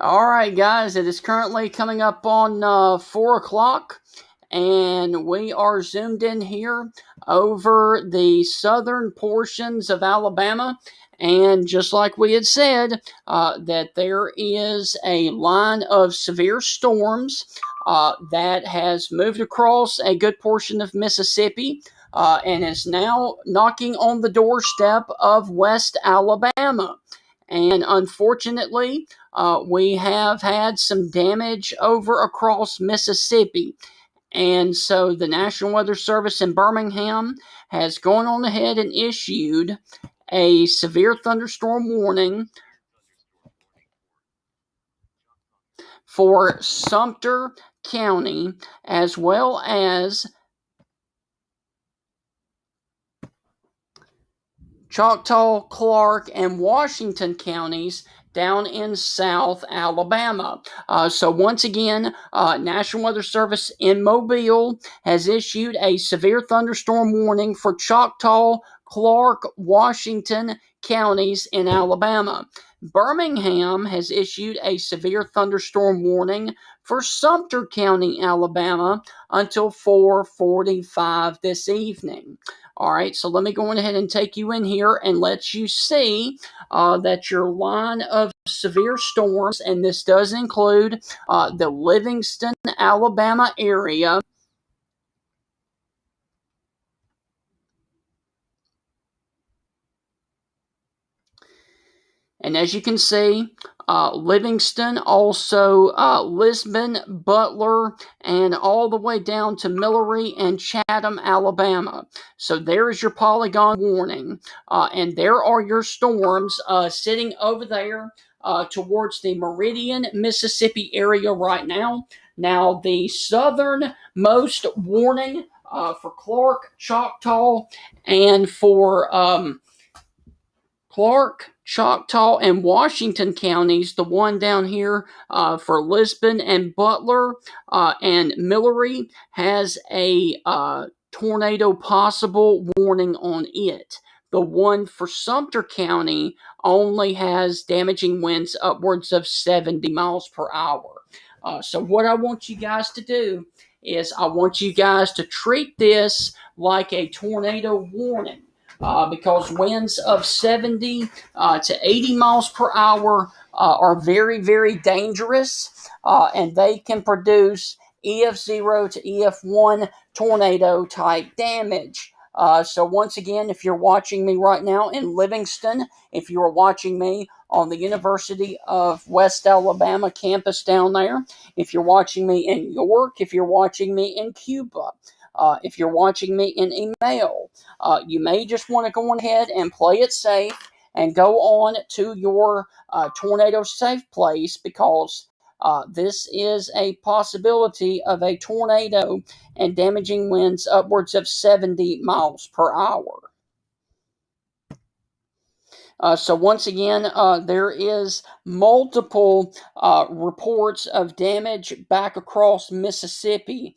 All right, guys, it is currently coming up on 4 o'clock, and we are zoomed in here over the southern portions of Alabama. And just like we had said, that there is a line of severe storms that has moved across a good portion of Mississippi and is now knocking on the doorstep of West Alabama. And unfortunately, we have had some damage over across Mississippi. And so the National Weather Service in Birmingham has gone on ahead and issued a severe thunderstorm warning for Sumter County, as well as Choctaw, Clark, and Washington counties down in South Alabama. So once again, National Weather Service in Mobile has issued a severe thunderstorm warning for Choctaw, Clark, Washington counties in Alabama. Birmingham has issued a severe thunderstorm warning for Sumter County, Alabama, until 4:45 this evening. All right, so let me go ahead and take you in here and let you see that your line of severe storms, and this does include the Livingston, Alabama area. And as you can see, Livingston, also Lisbon, Butler, and all the way down to Millery and Chatham, Alabama. So there is your polygon warning. And there are your storms sitting over there towards the Meridian, Mississippi area right now. Now, the southernmost warning for Clark, Choctaw, and for Clark, Choctaw, and Washington counties, the one down here for Lisbon and Butler and Millery, has a tornado possible warning on it. The one for Sumter County only has damaging winds upwards of 70 miles per hour. So what I want you guys to do is I want you guys to treat this like a tornado warning. Because winds of 70 to 80 miles per hour are very, very dangerous, and they can produce EF0 to EF1 tornado type damage. So once again, if you're watching me right now in Livingston, if you're watching me on the University of West Alabama campus down there, if you're watching me in York, if you're watching me in Cuba, if you're watching me in email, you may just want to go ahead and play it safe and go on to your tornado safe place, because this is a possibility of a tornado and damaging winds upwards of 70 miles per hour. So once again, there is multiple reports of damage back across Mississippi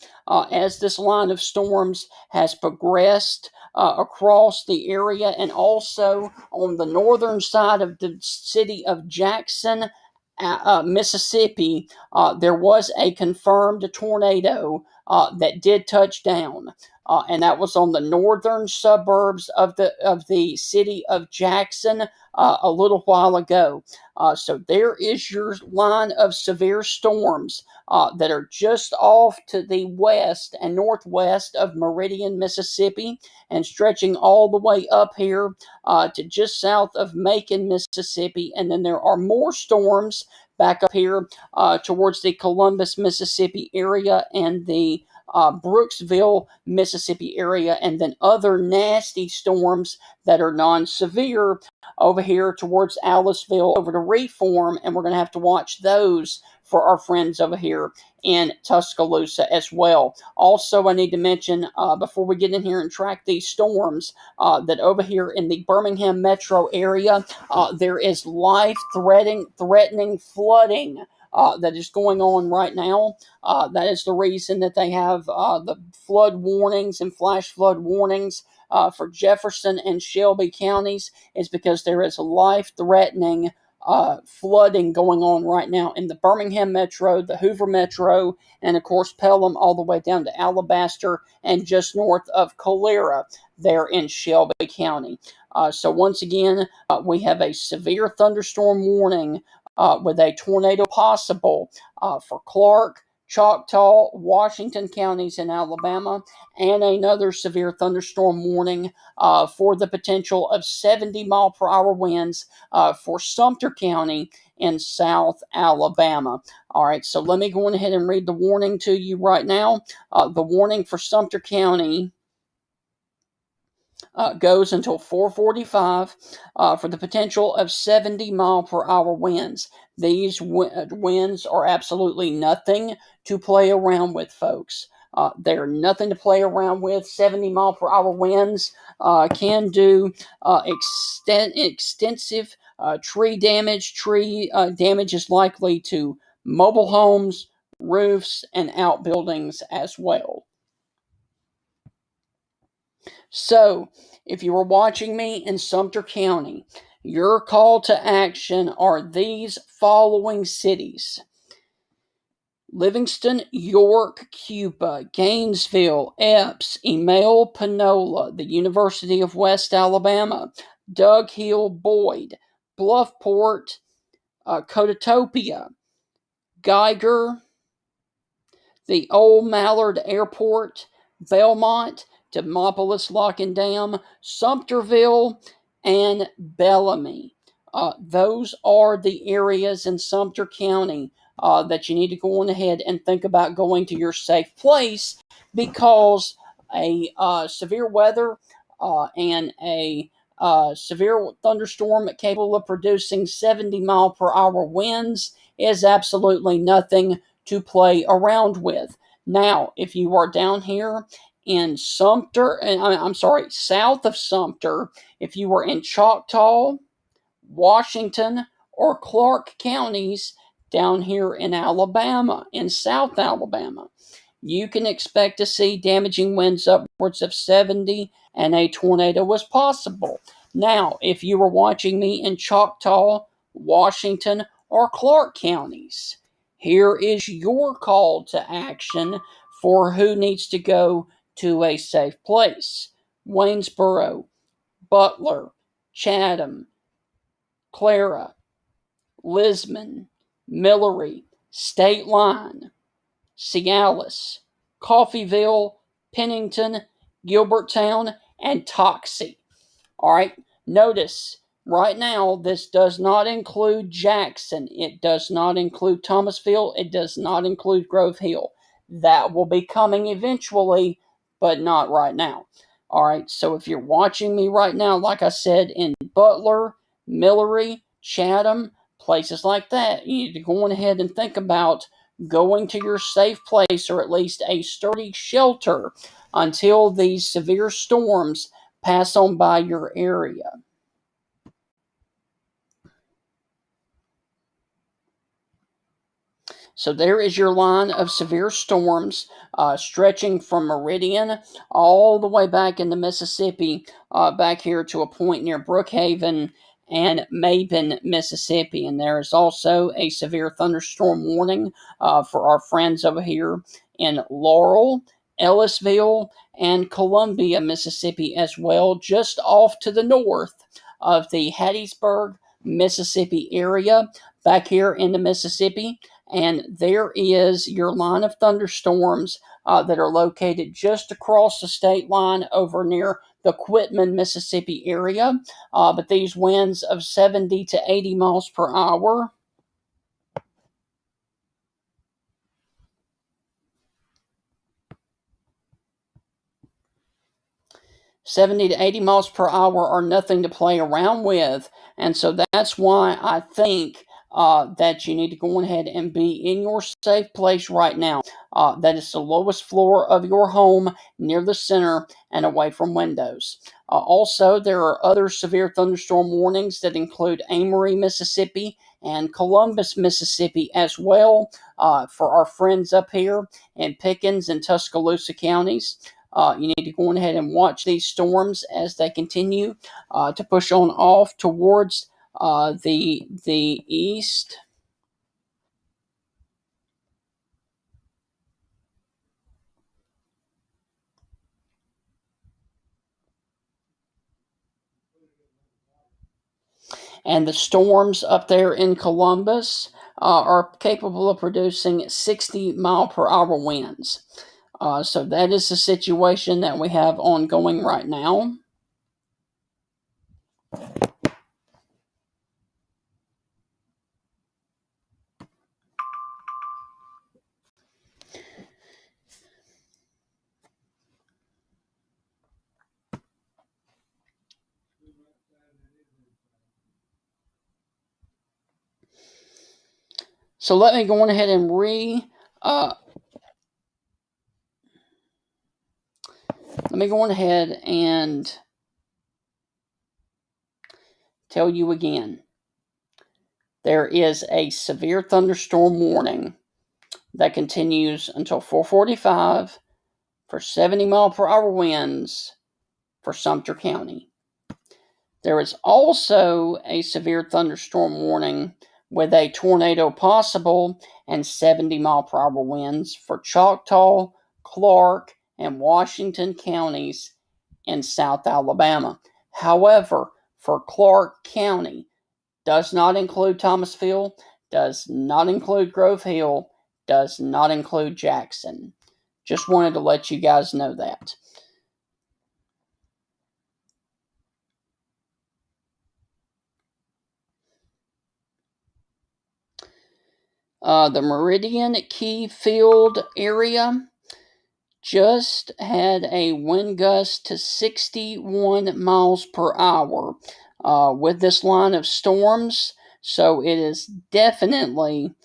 as this line of storms has progressed across the area, and also on the northern side of the city of Jackson, Mississippi, there was a confirmed tornado that did touch down. And that was on the northern suburbs of the city of Jackson a little while ago. So there is your line of severe storms that are just off to the west and northwest of Meridian, Mississippi, and stretching all the way up here to just south of Macon, Mississippi. And then there are more storms back up here towards the Columbus, Mississippi area and the Brooksville, Mississippi area, and then other nasty storms that are non-severe over here towards Aliceville, over to Reform, and we're going to have to watch those for our friends over here in Tuscaloosa as well. Also, I need to mention, before we get in here and track these storms, that over here in the Birmingham metro area, there is life-threatening flooding that is going on right now. That is the reason that they have the flood warnings and flash flood warnings for Jefferson and Shelby counties, is because there is life-threatening flooding going on right now in the Birmingham metro, the Hoover metro, and of course Pelham, all the way down to Alabaster and just north of Calera there in Shelby County. So once again, we have a severe thunderstorm warning with a tornado possible for Clark, Choctaw, Washington counties in Alabama, and another severe thunderstorm warning for the potential of 70-mile-per-hour winds for Sumter County in South Alabama. All right, so let me go ahead and read the warning to you right now. The warning for Sumter County goes until 4:45 for the potential of 70-mile-per-hour winds. These winds are absolutely nothing to play around with, folks. They're nothing to play around with. 70-mile-per-hour winds can do extensive tree damage. Tree damage is likely to mobile homes, roofs, and outbuildings as well. So, if you were watching me in Sumter County, your call to action are these following cities: Livingston, York, Cuba, Gainesville, Epes, Emile, Panola, the University of West Alabama, Doug Hill, Boyd, Bluffport, Cototopia, Geiger, the Old Mallard Airport, Belmont, Demopolis, Lock and Dam, Sumterville, and Bellamy. Those are the areas in Sumter County that you need to go on ahead and think about going to your safe place, because a severe weather and a severe thunderstorm capable of producing 70-mile-per-hour winds is absolutely nothing to play around with. Now, if you are down here in Sumter, south of Sumter, if you were in Choctaw, Washington, or Clark counties down here in Alabama, in South Alabama, you can expect to see damaging winds upwards of 70, and a tornado is possible. Now, if you were watching me in Choctaw, Washington, or Clark counties, here is your call to action for who needs to go to a safe place: Waynesboro, Butler, Chatham, Clara, Lisbon, Millery, State Line, Cialis, Coffeyville, Pennington, Gilberttown, and Toxie. All right, notice right now this does not include Jackson. It does not include Thomasville. It does not include Grove Hill. That will be coming eventually, but not right now. All right, so if you're watching me right now, like I said, in Butler, Millery, Chatham, places like that, you need to go on ahead and think about going to your safe place, or at least a sturdy shelter, until these severe storms pass on by your area. So there is your line of severe storms stretching from Meridian all the way back into Mississippi, back here to a point near Brookhaven and Maben, Mississippi. And there is also a severe thunderstorm warning for our friends over here in Laurel, Ellisville, and Columbia, Mississippi as well, just off to the north of the Hattiesburg, Mississippi area, back here in the Mississippi. And there is your line of thunderstorms that are located just across the state line over near the Quitman, Mississippi area. But these winds of 70 to 80 miles per hour. 70 to 80 miles per hour are nothing to play around with. And so that's why I think that you need to go ahead and be in your safe place right now. That is the lowest floor of your home, near the center and away from windows. Also, there are other severe thunderstorm warnings that include Amory, Mississippi, and Columbus, Mississippi as well, for our friends up here in Pickens and Tuscaloosa counties. You need to go ahead and watch these storms as they continue to push on off towards the east. And the storms up there in Columbus are capable of producing 60 mile per hour winds. So that is the situation that we have ongoing right now. So let me go on ahead and let me go on ahead and tell you again. There is a severe thunderstorm warning that continues until 4:45 for 70 mile per hour winds for Sumter County. There is also a severe thunderstorm warning with a tornado possible and 70 mile per hour winds for Choctaw, Clark, and Washington counties in South Alabama. However, for Clark County, does not include Thomasville, does not include Grove Hill, does not include Jackson. Just wanted to let you guys know that. The Meridian Key Field area just had a wind gust to 61 miles per hour with this line of storms. So it is definitely,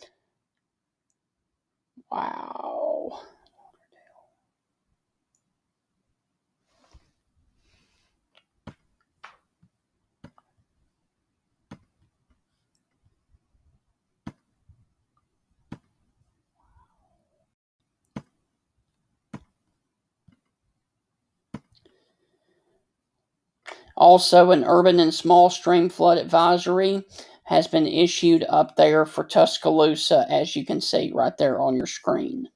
wow. Also, an urban and small stream flood advisory has been issued up there for Tuscaloosa, as you can see right there on your screen.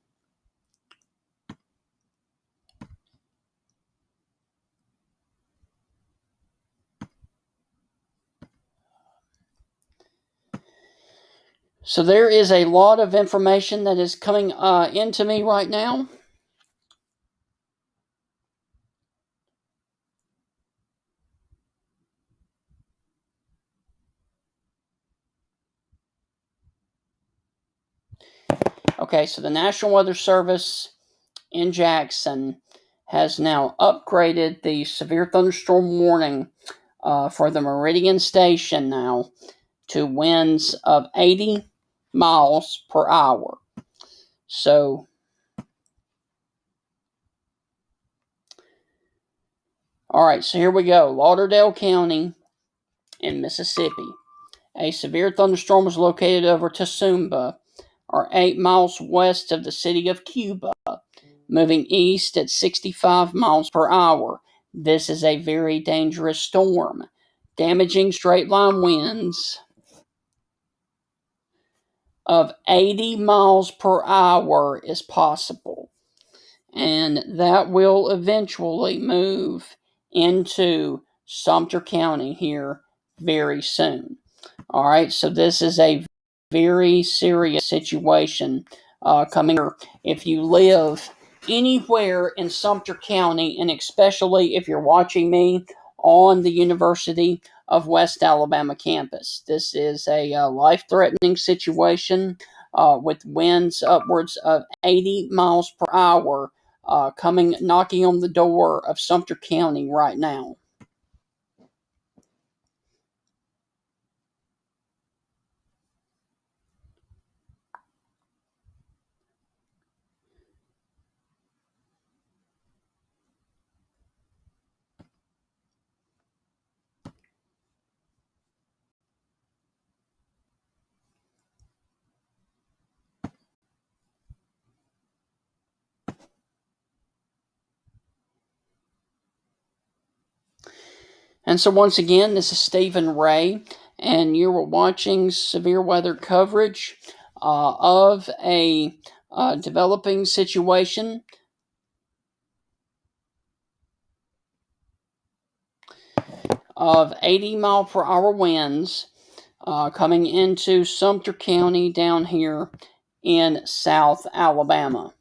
So there is a lot of information that is coming into me right now. Okay, so the National Weather Service in Jackson has now upgraded the severe thunderstorm warning for the Meridian Station now to winds of 80 miles per hour. So, all right, so here we go. Lauderdale County in Mississippi. A severe thunderstorm was located over Tuscaloosa, or 8 miles west of the city of Cuba, moving east at 65 miles per hour. This is a very dangerous storm. damaging straight line winds of 80 miles per hour is possible. And that will eventually move into Sumter County here very soon. All right, so this is a very serious situation coming here. If you live anywhere in Sumter County, and especially if you're watching me on the University of West Alabama campus, this is a life-threatening situation with winds upwards of 80 miles per hour knocking on the door of Sumter County right now. And so once again, this is Stephen Ray, and you were watching severe weather coverage of a developing situation of 80 mile per hour winds coming into Sumter County down here in South Alabama.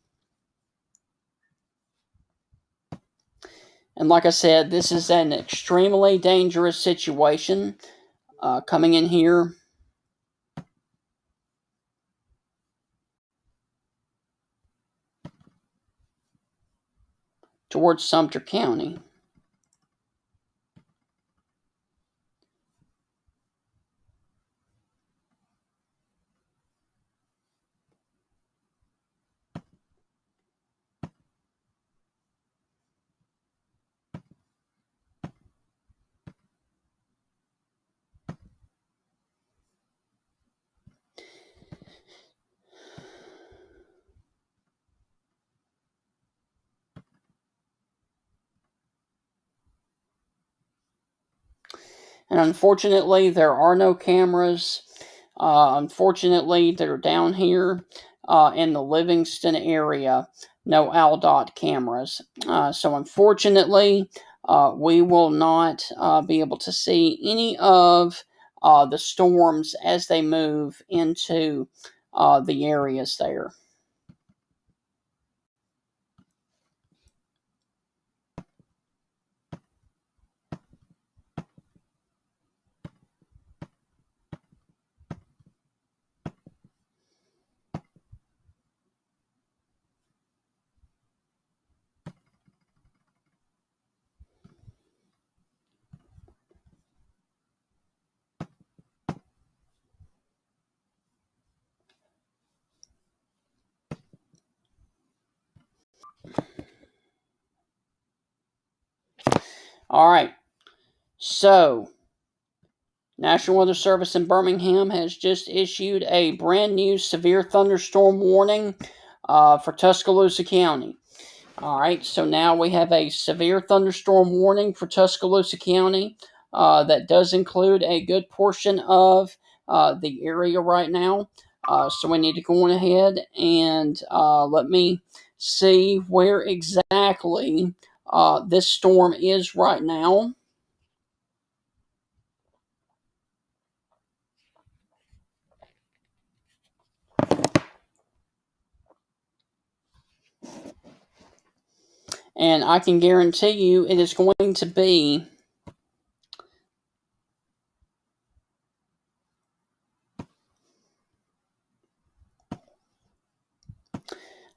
And like I said, this is an extremely dangerous situation coming in here towards Sumter County. And unfortunately, there are no cameras. Unfortunately, they're down here in the Livingston area. No ALDOT cameras. So unfortunately, we will not be able to see any of the storms as they move into the areas there. All right. So, National Weather Service in Birmingham has just issued a brand new severe thunderstorm warning for Tuscaloosa County. All right, so now we have a severe thunderstorm warning for Tuscaloosa County that does include a good portion of the area right now. So we need to go on ahead and let me see where exactly this storm is right now. And I can guarantee you it is going to be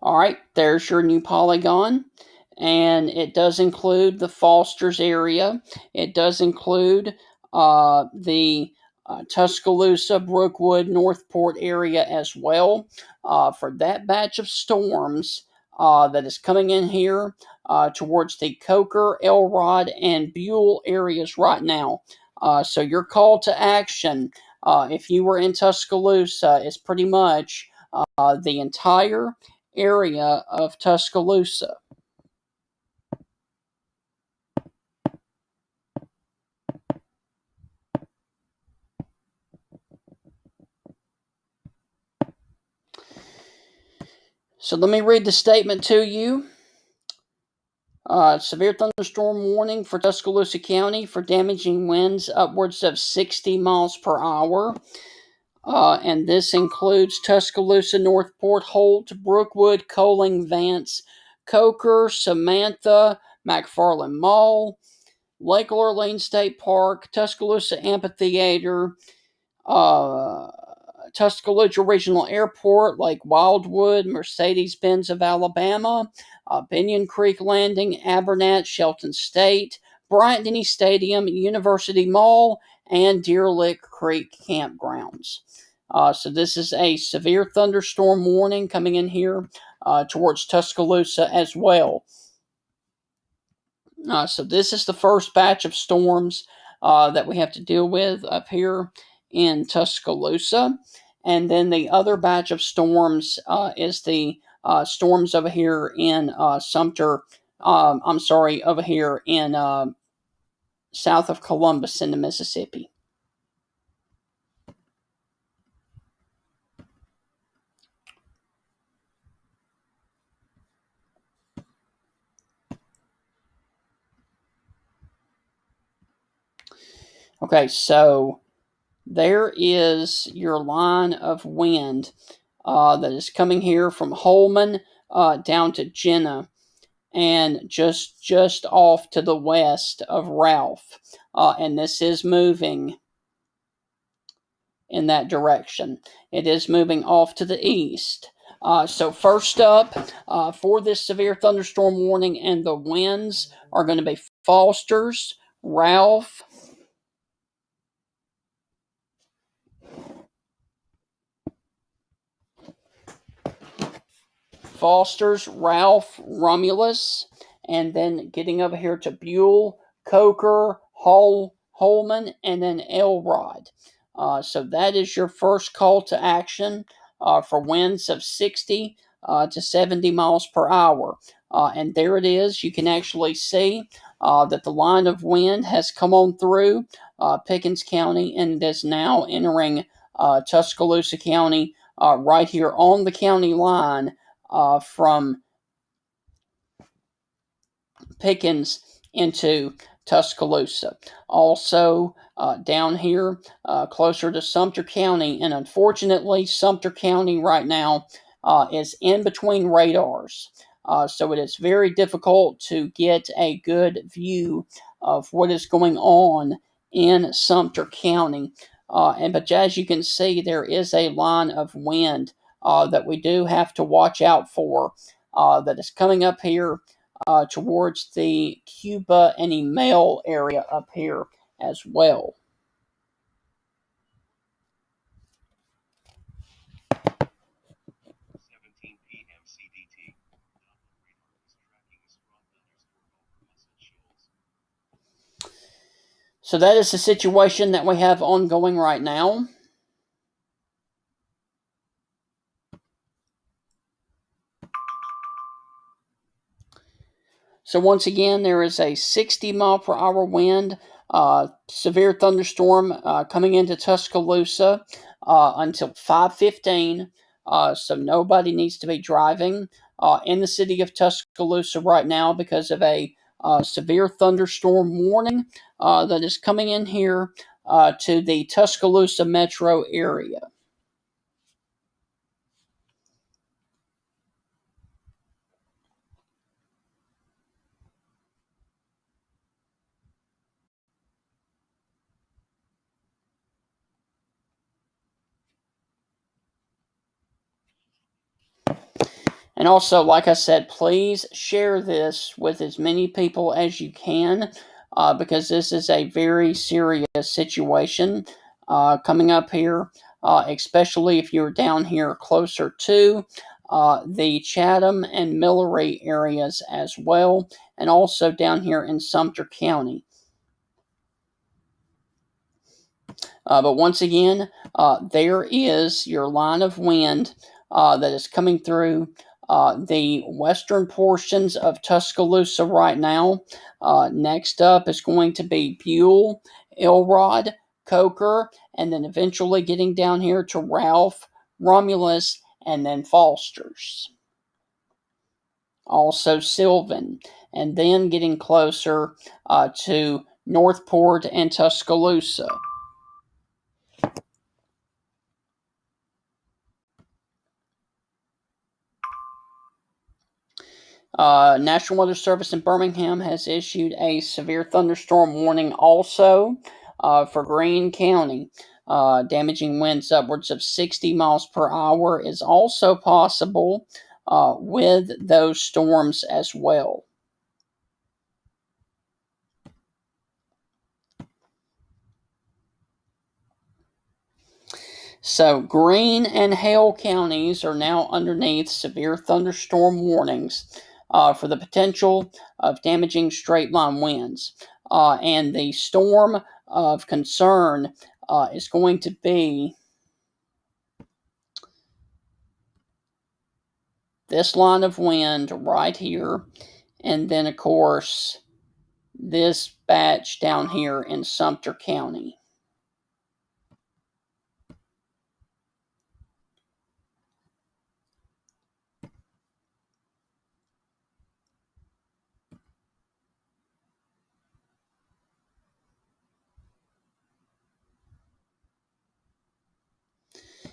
all right. There's your new polygon. And it does include the Foster's area. It does include the Tuscaloosa, Brookwood, Northport area as well. For that batch of storms that is coming in here towards the Coker, Elrod, and Buell areas right now. So your call to action, if you were in Tuscaloosa, is pretty much the entire area of Tuscaloosa. So let me read the statement to you. Severe thunderstorm warning for Tuscaloosa County for damaging winds upwards of 60 miles per hour. And this includes Tuscaloosa, Northport, Holt, Brookwood, Coling, Vance, Coker, Samantha, McFarland Mall, Lake Lorraine State Park, Tuscaloosa Amphitheater, uh, Tuscaloosa Regional Airport, Lake Wildwood, Mercedes-Benz of Alabama, Binion Creek Landing, Abernathy, Shelton State, Bryant-Denny Stadium, University Mall, and Deer Lick Creek campgrounds. So this is a severe thunderstorm warning coming in here towards Tuscaloosa as well. So this is the first batch of storms that we have to deal with up here in Tuscaloosa. And then the other batch of storms is the storms over here in Sumter. Over here in south of Columbus in the Mississippi. Okay, so there is your line of wind that is coming here from Holman down to Jenna, and just off to the west of Ralph, and this is moving in that direction. It is moving off to the east. So first up, for this severe thunderstorm warning, and the winds are going to be Foster's, Ralph, Romulus, and then getting over here to Buell, Coker, Holman, and then Elrod. So that is your first call to action for winds of 60 to 70 miles per hour. And there it is. You can actually see that the line of wind has come on through Pickens County and is now entering Tuscaloosa County right here on the county line from Pickens into Tuscaloosa. Also, down here, closer to Sumter County, and unfortunately, Sumter County right now is in between radars. So it is very difficult to get a good view of what is going on in Sumter County. But as you can see, there is a line of wind that we do have to watch out for that is coming up here towards the Cuba and Emile area up here as well. So that is the situation that we have ongoing right now. So once again, there is a 60 mile per hour wind, severe thunderstorm coming into Tuscaloosa until 5:15. So nobody needs to be driving in the city of Tuscaloosa right now because of a severe thunderstorm warning that is coming in here to the Tuscaloosa metro area. And also, like I said, please share this with as many people as you can because this is a very serious situation coming up here, especially if you're down here closer to the Chatham and Millery areas as well, and also down here in Sumter County. But once again, there is your line of wind that is coming through the western portions of Tuscaloosa right now. Next up is going to be Buell, Elrod, Coker, and then eventually getting down here to Ralph, Romulus, and then Foster's. also Sylvan, and then getting closer to Northport and Tuscaloosa. National Weather Service in Birmingham has issued a severe thunderstorm warning also for Greene County. Damaging winds upwards of 60 miles per hour is also possible with those storms as well. So, Greene and Hale counties are now underneath severe thunderstorm warnings for the potential of damaging straight line winds. And the storm of concern is going to be this line of wind right here, and then, of course, this batch down here in Sumter County.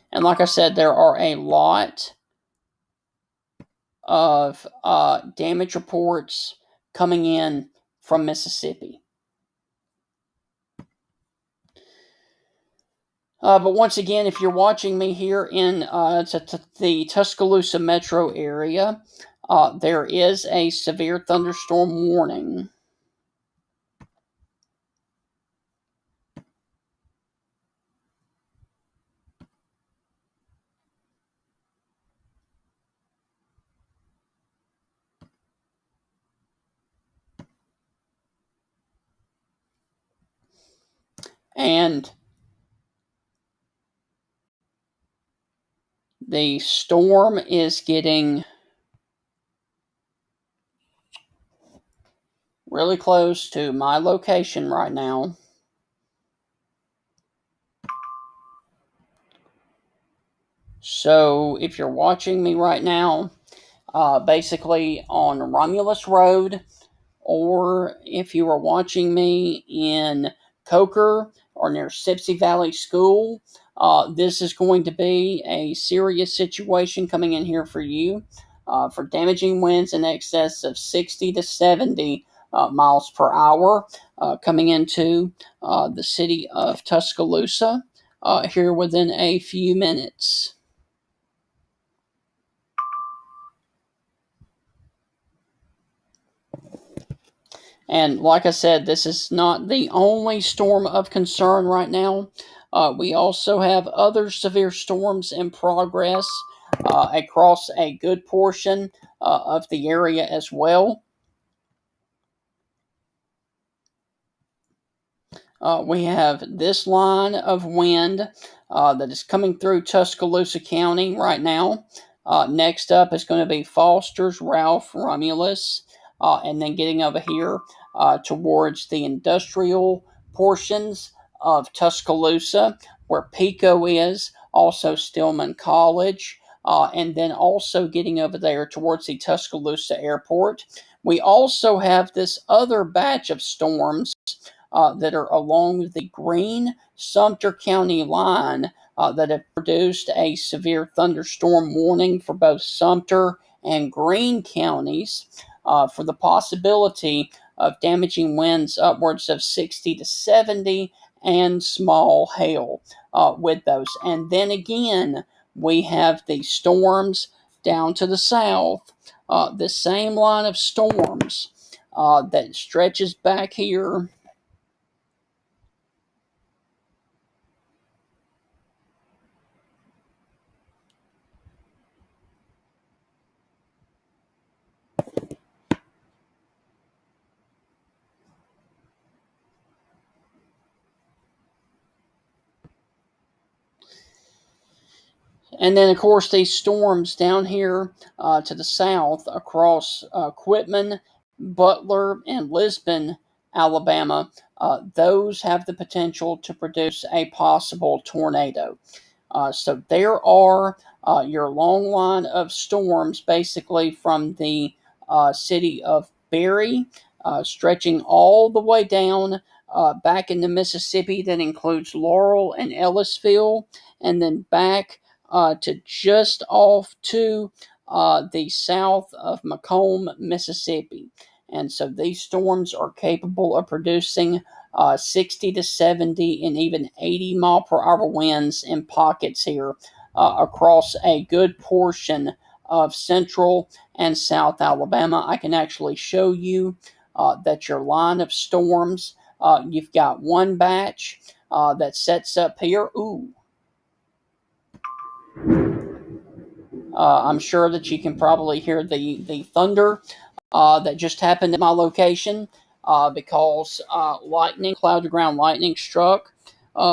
And like I said, there are a lot of damage reports coming in from Mississippi. But once again, if you're watching me here in the Tuscaloosa metro area, there is a severe thunderstorm warning. And the storm is getting really close to my location right now. So if you're watching me right now, basically on Romulus Road, or if you are watching me in Coker or near Sipsey Valley School, this is going to be a serious situation coming in here for you for damaging winds in excess of 60 to 70 miles per hour coming into the city of Tuscaloosa here within a few minutes. And like I said, this is not the only storm of concern right now. We also have other severe storms in progress across a good portion of the area as well. We have this line of wind that is coming through Tuscaloosa County right now. Next up is going to be Foster's, Ralph, Romulus, and then getting over here towards the industrial portions of Tuscaloosa, where Pico is, also Stillman College, and then also getting over there towards the Tuscaloosa Airport. We also have this other batch of storms that are along the Greene-Sumter County line that have produced a severe thunderstorm warning for both Sumter and Greene counties for the possibility of damaging winds upwards of 60 to 70 and small hail with those. And then again, we have the storms down to the south, the same line of storms that stretches back here. And then, of course, these storms down here to the south across Quitman, Butler, and Lisbon, Alabama, those have the potential to produce a possible tornado. So there are your long line of storms, basically from the city of Berry, stretching all the way down back into Mississippi. That includes Laurel and Ellisville, and then back to just off to the south of Macomb, Mississippi. And so these storms are capable of producing 60 to 70 and even 80-mile-per-hour winds in pockets here across a good portion of central and South Alabama. I can actually show you that your line of storms, you've got one batch that sets up here. Ooh. I'm sure that you can probably hear the thunder that just happened at my location because lightning, cloud to ground lightning struck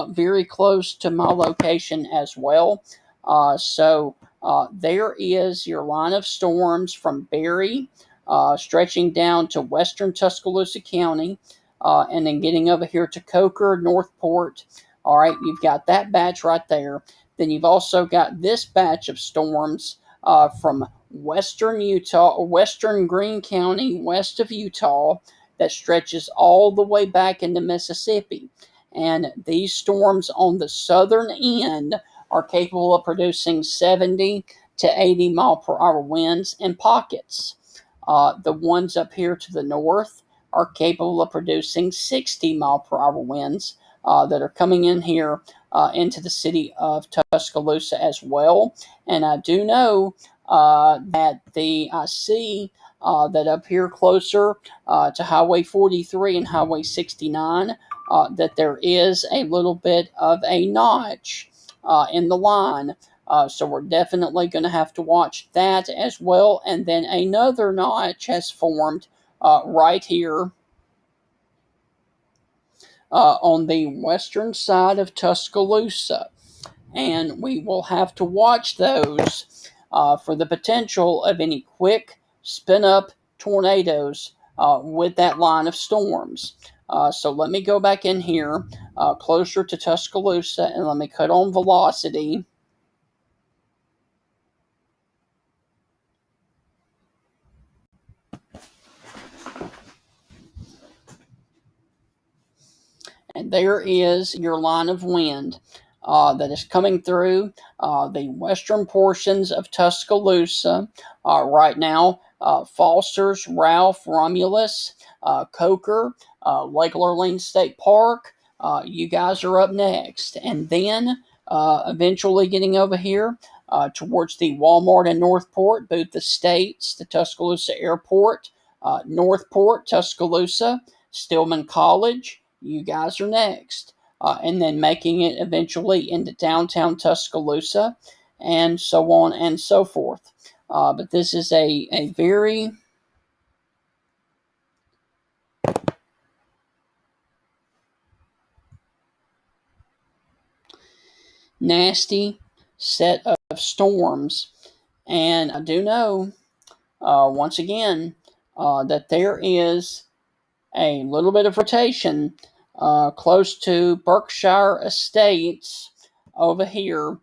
very close to my location as well. So there is your line of storms from Berry, stretching down to western Tuscaloosa County, and then getting over here to Coker, Northport. All right, you've got that batch right there. Then you've also got this batch of storms from western Utah, or western Greene County, west of Utah, that stretches all the way back into Mississippi. And these storms on the southern end are capable of producing 70 to 80 mile per hour winds in pockets. The ones up here to the north are capable of producing 60 mile per hour winds that are coming in here into the city of Tuscaloosa as well. And I do know that I see that up here closer to Highway 43 and Highway 69, that there is a little bit of a notch in the line. So we're definitely going to have to watch that as well. And then another notch has formed right here on the western side of Tuscaloosa. And we will have to watch those for the potential of any quick spin-up tornadoes with that line of storms. So let me go back in here closer to Tuscaloosa, and let me cut on velocity. And there is your line of wind that is coming through the western portions of Tuscaloosa right now. Foster's, Ralph, Romulus, Coker, Lake Lurleen State Park. You guys are up next. And then eventually getting over here towards the Walmart in Northport, Booth Estates, the Tuscaloosa Airport, Northport, Tuscaloosa, Stillman College. You guys are next. And then making it eventually into downtown Tuscaloosa, and so on and so forth. But this is a very nasty set of storms. And I do know, once again, that there is a little bit of rotation close to Berkshire Estates over here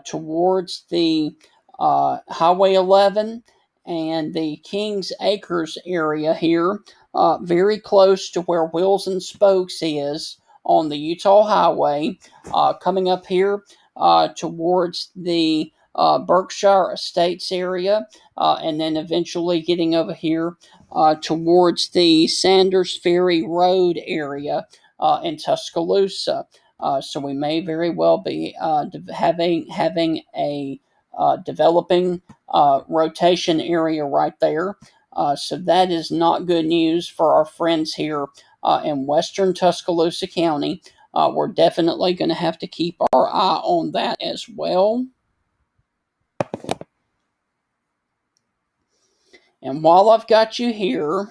towards the Highway 11 and the Kings Acres area here, very close to where Wheels and Spokes is on the Utah Highway, coming up here towards the Berkshire Estates area, and then eventually getting over here towards the Sanders Ferry Road area in Tuscaloosa. So we may very well be having a developing rotation area right there. So that is not good news for our friends here in western Tuscaloosa County. We're definitely going to have to keep our eye on that as well. And while I've got you here,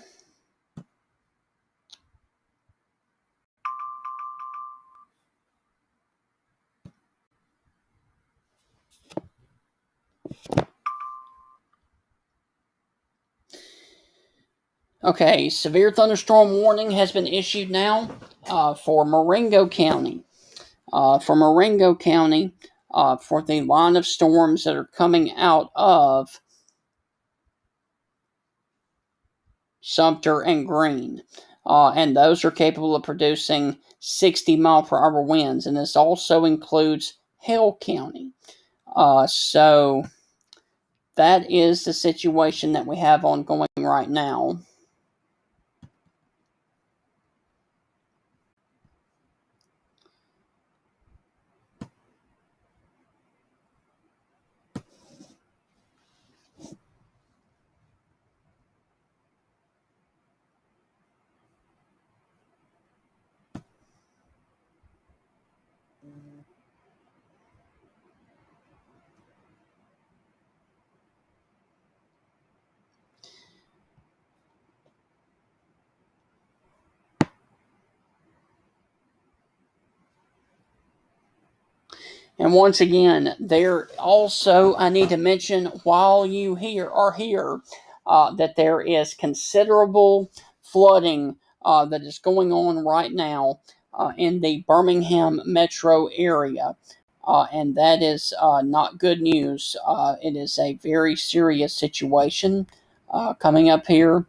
okay, severe thunderstorm warning has been issued now for Marengo County. For the line of storms that are coming out of Sumter, and Greene. And those are capable of producing 60-mile-per-hour winds. And this also includes Hale County. So that is the situation that we have ongoing right now. And once again, there also, I need to mention while you are here, that there is considerable flooding that is going on right now in the Birmingham metro area. And that is not good news. It is a very serious situation coming up here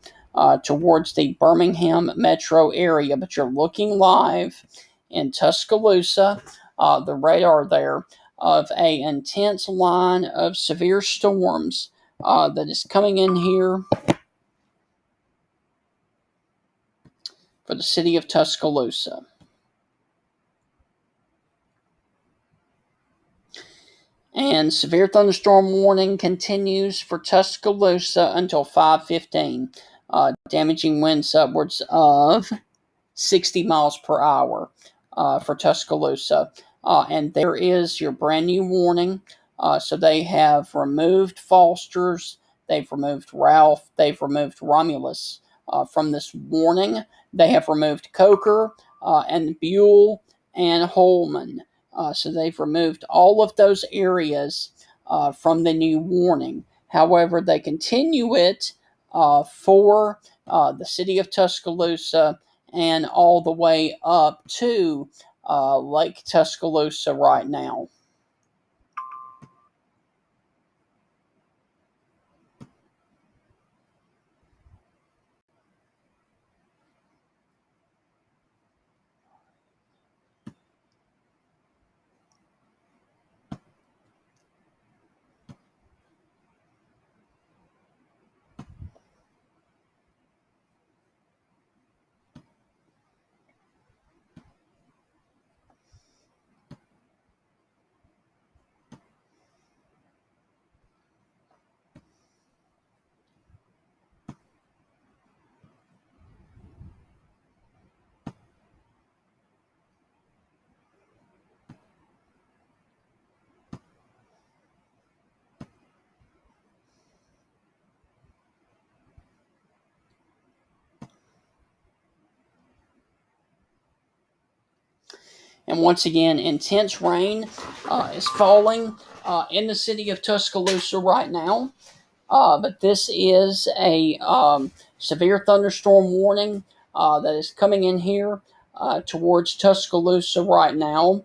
towards the Birmingham metro area. But you're looking live in Tuscaloosa, the radar there of a intense line of severe storms that is coming in here for the city of Tuscaloosa. And severe thunderstorm warning continues for Tuscaloosa until 5:15. Damaging winds upwards of 60 miles per hour for Tuscaloosa. And there is your brand new warning. So they have removed Foster's, they've removed Ralph, they've removed Romulus from this warning. They have removed Coker and Buell and Holman. So they've removed all of those areas from the new warning. However, they continue it for the city of Tuscaloosa and all the way up to Lake Tuscaloosa right now. And once again, intense rain is falling in the city of Tuscaloosa right now. But this is a severe thunderstorm warning that is coming in here towards Tuscaloosa right now.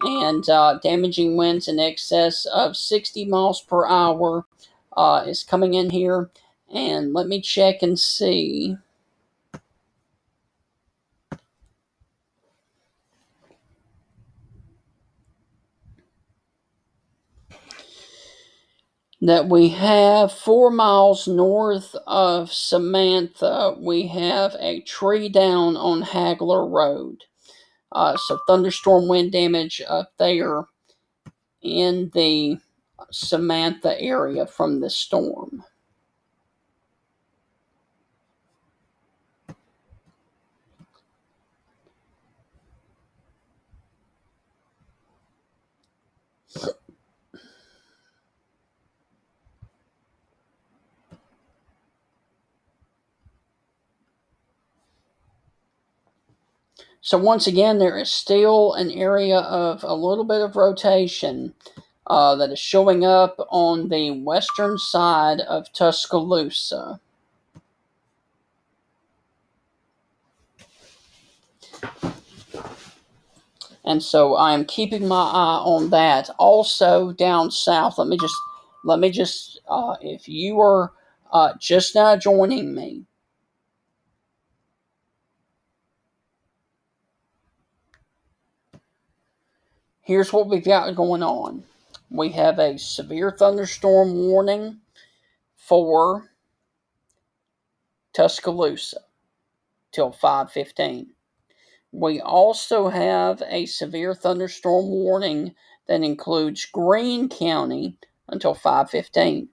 And damaging winds in excess of 60 miles per hour is coming in here. And let me check and see. That we have 4 miles north of Samantha, we have a tree down on Hagler Road. So thunderstorm wind damage up there in the Samantha area from the storm. So once again, there is still an area of a little bit of rotation that is showing up on the western side of Tuscaloosa. And so I am keeping my eye on that. Also down south, let me just, if you are just now joining me, here's what we've got going on. We have a severe thunderstorm warning for Tuscaloosa till 5:15. We also have a severe thunderstorm warning that includes Greene County until 5:15.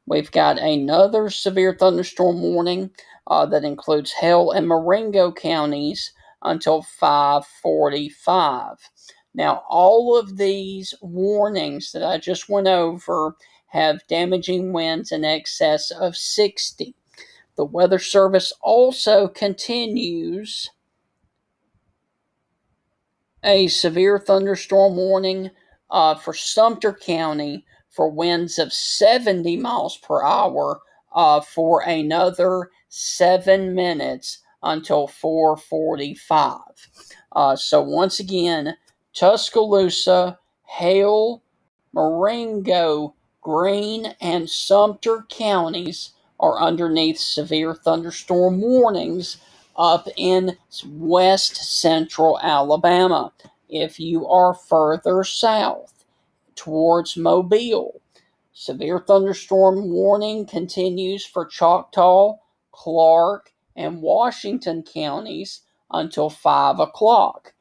We've got another severe thunderstorm warning that includes Hale and Marengo counties until 5:45. Now, all of these warnings that I just went over have damaging winds in excess of 60. The Weather Service also continues a severe thunderstorm warning for Sumter County for winds of 70 miles per hour for another 7 minutes until 4:45. So once again, Tuscaloosa, Hale, Marengo, Greene, and Sumter counties are underneath severe thunderstorm warnings up in west central Alabama. If you are further south towards Mobile, severe thunderstorm warning continues for Choctaw, Clark, and Washington counties until 5 o'clock.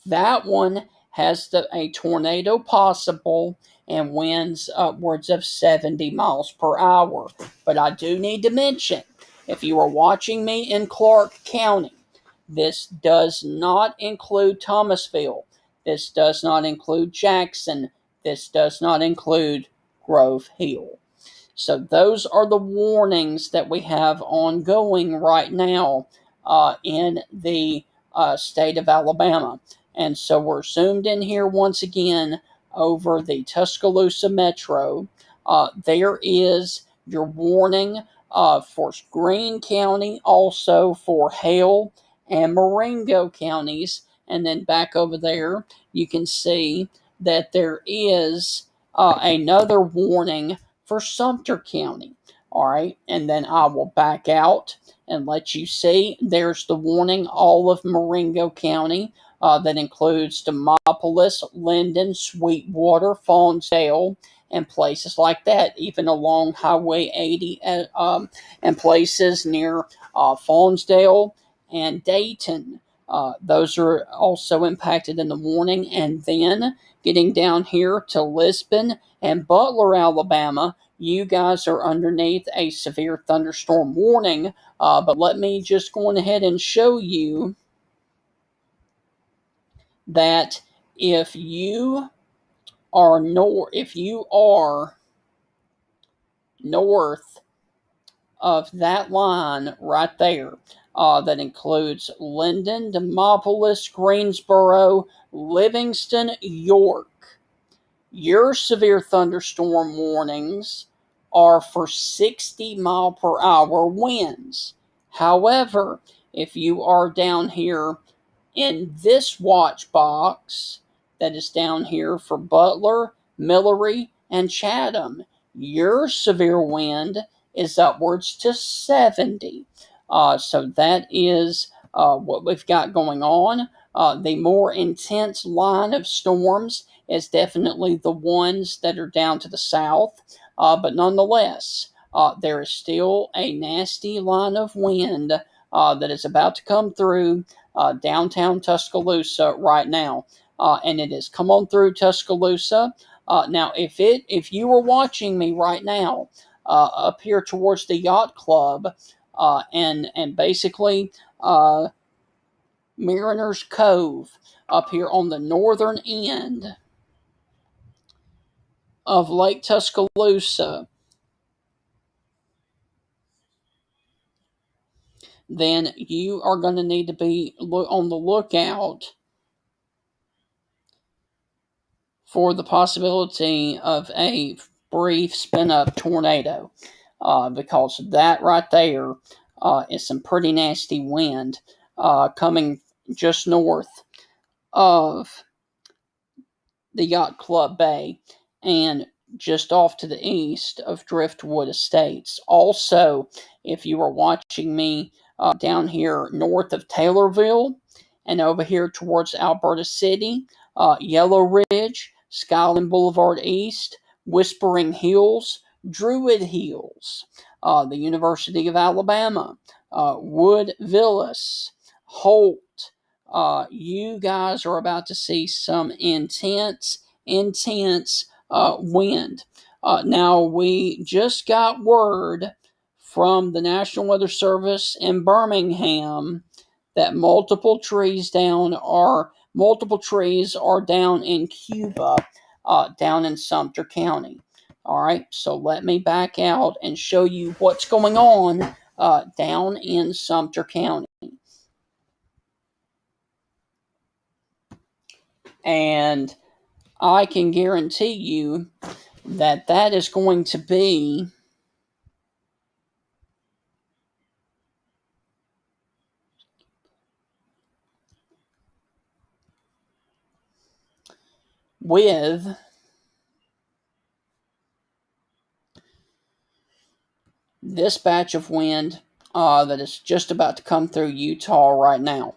That one has a tornado possible and winds upwards of 70 miles per hour. But I do need to mention, if you are watching me in Clark County, this does not include Thomasville. This does not include Jackson. This does not include Grove Hill. So those are the warnings that we have ongoing right now in the state of Alabama. And so we're zoomed in here once again over the Tuscaloosa Metro. There is your warning for Greene County, also for Hale and Marengo counties. And then back over there, you can see that there is another warning for Sumter County. All right, and then I will back out and let you see there's the warning all of Marengo County. That includes Demopolis, Linden, Sweetwater, Faunsdale, and places like that, even along Highway 80 and places near Faunsdale and Dayton. Those are also impacted in the warning. And then getting down here to Lisbon and Butler, Alabama, you guys are underneath a severe thunderstorm warning. But let me just go ahead and show you that if you are north of that line right there, that includes Linden, Demopolis, Greensboro, Livingston, York, your severe thunderstorm warnings are for 60 mile per hour winds. However, if you are down here in this watch box that is down here for Butler, Millery, and Chatham, your severe wind is upwards to 70. So that is what we've got going on. The more intense line of storms is definitely the ones that are down to the south, but nonetheless, there is still a nasty line of wind that is about to come through downtown Tuscaloosa right now, and it has come on through Tuscaloosa. Now, if you were watching me right now up here towards the yacht club, and basically Mariner's Cove up here on the northern end of Lake Tuscaloosa, then you are going to need to be on the lookout for the possibility of a brief spin-up tornado, because that right there is some pretty nasty wind coming just north of the Yacht Club Bay and just off to the east of Driftwood Estates. Also, if you are watching me down here north of Taylorville and over here towards Alberta City, Yellow Ridge, Skyline Boulevard East, Whispering Hills, Druid Hills, the University of Alabama, Wood Villas, Holt. You guys are about to see some intense wind. Now, we just got word from the National Weather Service in Birmingham that multiple trees are down in Cuba, down in Sumter County. All right, so let me back out and show you what's going on down in Sumter County. And I can guarantee you that that is going to be with this batch of wind that is just about to come through Utah right now.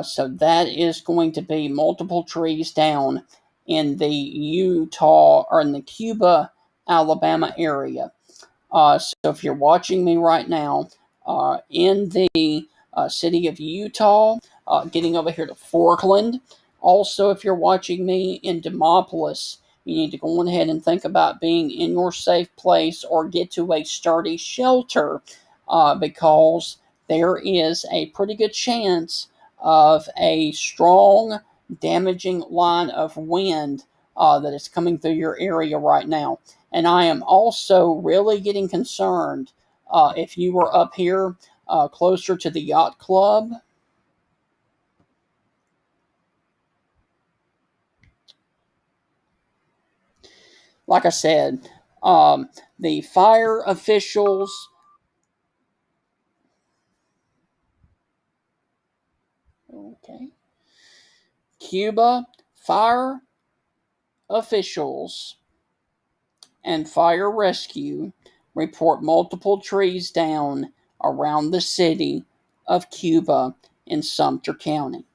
So that is going to be multiple trees down in the Utah or in the Cuba, Alabama area. So if you're watching me right now in the city of Utah, getting over here to Forkland. Also, if you're watching me in Demopolis, you need to go ahead and think about being in your safe place or get to a sturdy shelter because there is a pretty good chance of a strong, damaging line of wind that is coming through your area right now. And I am also really getting concerned if you were up here closer to the yacht club. Like I said, the fire officials. Okay. Cuba fire officials and fire rescue report multiple trees down around the city of Cuba in Sumter County.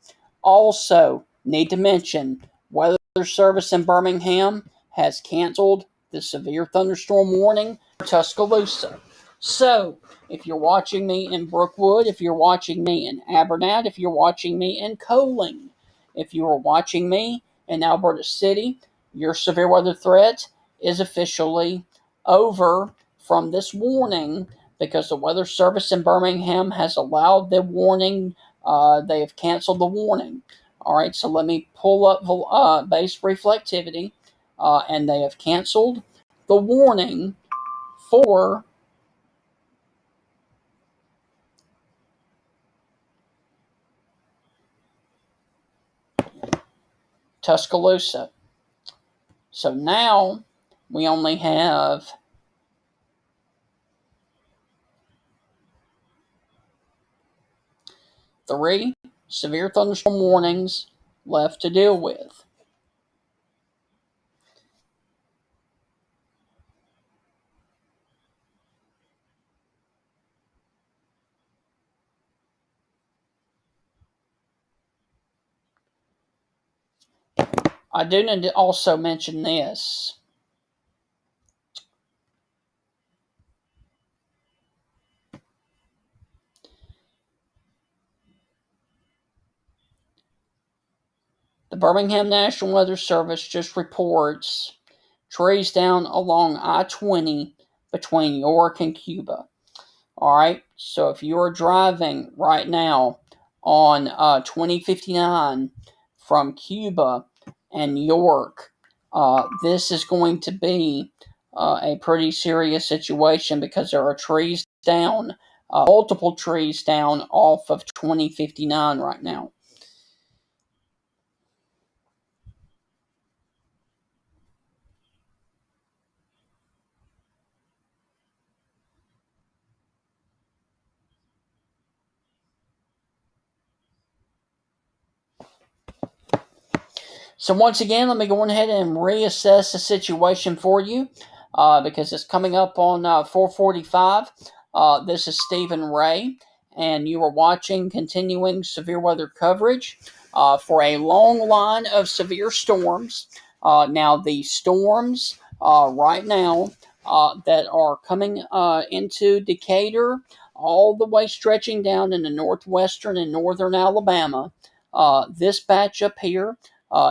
Also, need to mention, Weather Service in Birmingham has canceled the severe thunderstorm warning for Tuscaloosa. So, if you're watching me in Brookwood, if you're watching me in Abernat, if you're watching me in Coaling, if you are watching me in Alberta City, your severe weather threat is officially over from this warning because the Weather Service in Birmingham has allowed the warning. They have canceled the warning. All right, so let me pull up base reflectivity, and they have canceled the warning for Tuscaloosa. So now we only have 3 severe thunderstorm warnings left to deal with. I do need to also mention this. The Birmingham National Weather Service just reports trees down along I-20 between York and Cuba. All right, so if you are driving right now on 2059 from Cuba and York, this is going to be a pretty serious situation because there are trees down, multiple trees down off of 2059 right now. So once again, let me go ahead and reassess the situation for you because it's coming up on 4:45. This is Stephen Ray, and you are watching continuing severe weather coverage for a long line of severe storms. Now, the storms right now that are coming into Decatur, all the way stretching down into northwestern and northern Alabama. This batch up here,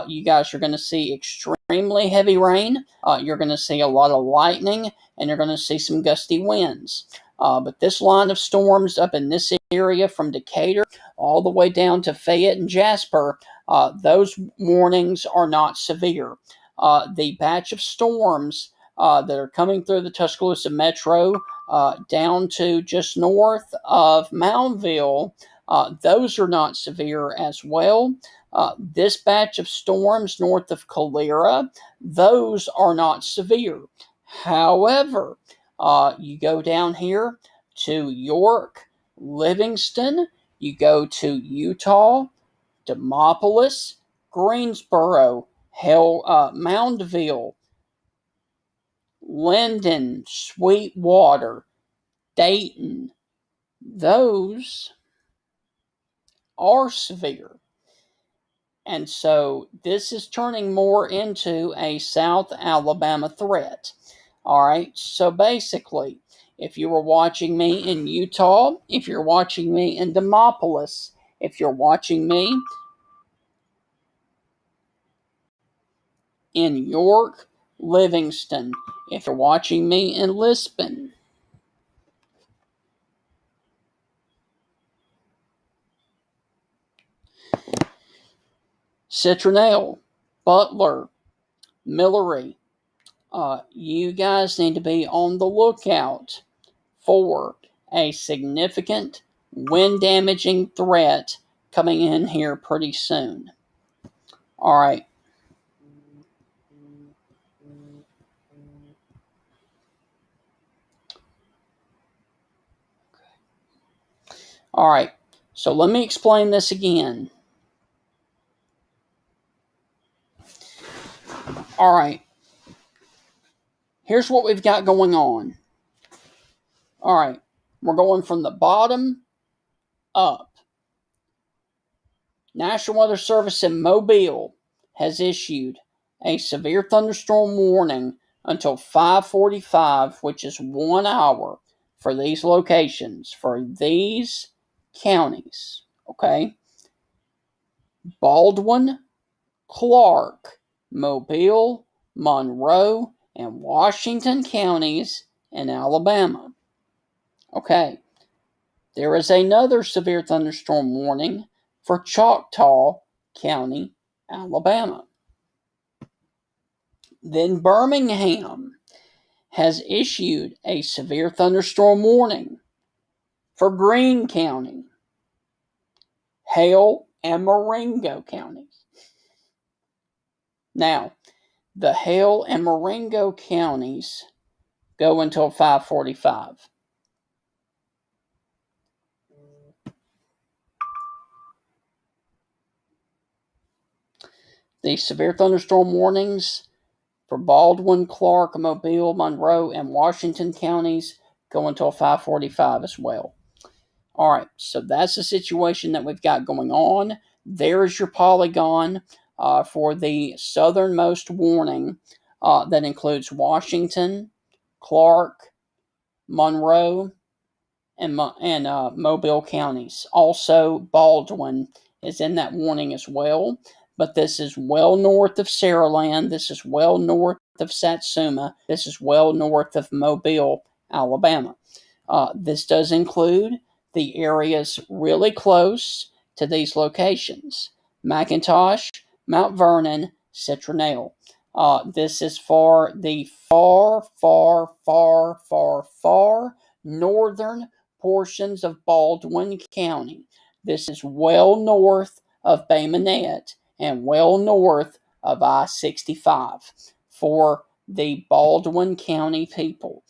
you guys are going to see extremely heavy rain. You're going to see a lot of lightning, and you're going to see some gusty winds. But this line of storms up in this area from Decatur all the way down to Fayette and Jasper, those warnings are not severe. The batch of storms that are coming through the Tuscaloosa Metro down to just north of Moundville, those are not severe as well. This batch of storms north of Calera, those are not severe. However, you go down here to York, Livingston, you go to Utah, Demopolis, Greensboro, Moundville, Linden, Sweetwater, Dayton, those are severe. And so this is turning more into a South Alabama threat. All right, so basically, if you were watching me in Utah, if you're watching me in Demopolis, if you're watching me in York, Livingston, if you're watching me in Lisbon, Citronelle, Butler, Millery, you guys need to be on the lookout for a significant wind damaging threat coming in here pretty soon. All right. All right. So let me explain this again. All right. Here's what we've got going on. All right. We're going from the bottom up. National Weather Service in Mobile has issued a severe thunderstorm warning until 5:45, which is 1 hour for these locations, for these counties. Okay? Baldwin, Clark, Mobile, Monroe, and Washington counties in Alabama. Okay. There is another severe thunderstorm warning for Choctaw County, Alabama. Then Birmingham has issued a severe thunderstorm warning for Greene County, Hale, and Marengo counties. Now, the Hale and Marengo counties go until 5:45. The severe thunderstorm warnings for Baldwin, Clark, Mobile, Monroe, and Washington counties go until 5:45 as well. All right, so that's the situation that we've got going on. There is your polygon for the southernmost warning that includes Washington, Clark, Monroe, and Mobile counties. Also, Baldwin is in that warning as well. But this is well north of Saraland. This is well north of Satsuma. This is well north of Mobile, Alabama. This does include the areas really close to these locations: McIntosh, Mount Vernon, Citronelle. This is for the far northern portions of Baldwin County. This is well north of Bay Minette and well north of I-65 for the Baldwin County people.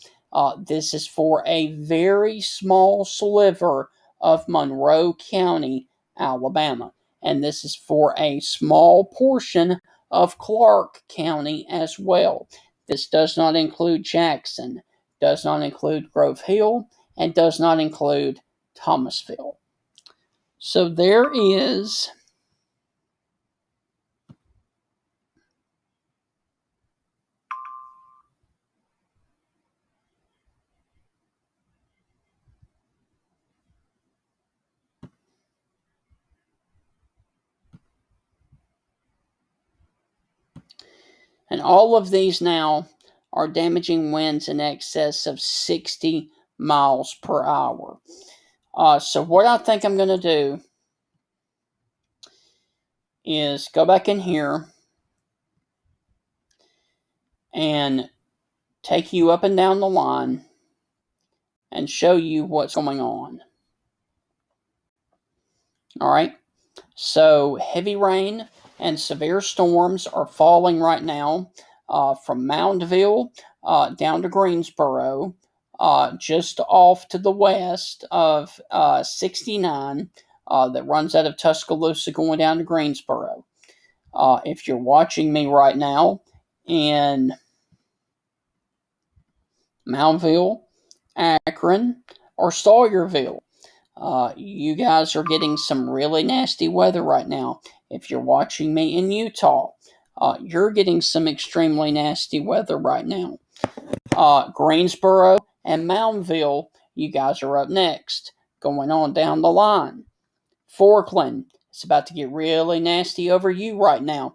This is for a very small sliver of Monroe County, Alabama. And this is for a small portion of Clark County as well. This does not include Jackson, does not include Grove Hill, and does not include Thomasville. So there is And all of these now are damaging winds in excess of 60 miles per hour. So what I think I'm going to do is go back in here and take you up and down the line and show you what's going on. All right. So heavy rain and severe storms are falling right now from Moundville down to Greensboro, just off to the west of 69 that runs out of Tuscaloosa going down to Greensboro. If you're watching me right now in Moundville, Akron, or Sawyerville, you guys are getting some really nasty weather right now. If you're watching me in Utah, you're getting some extremely nasty weather right now. Greensboro and Moundville, you guys are up next. Going on down the line. Forkland, it's about to get really nasty over you right now.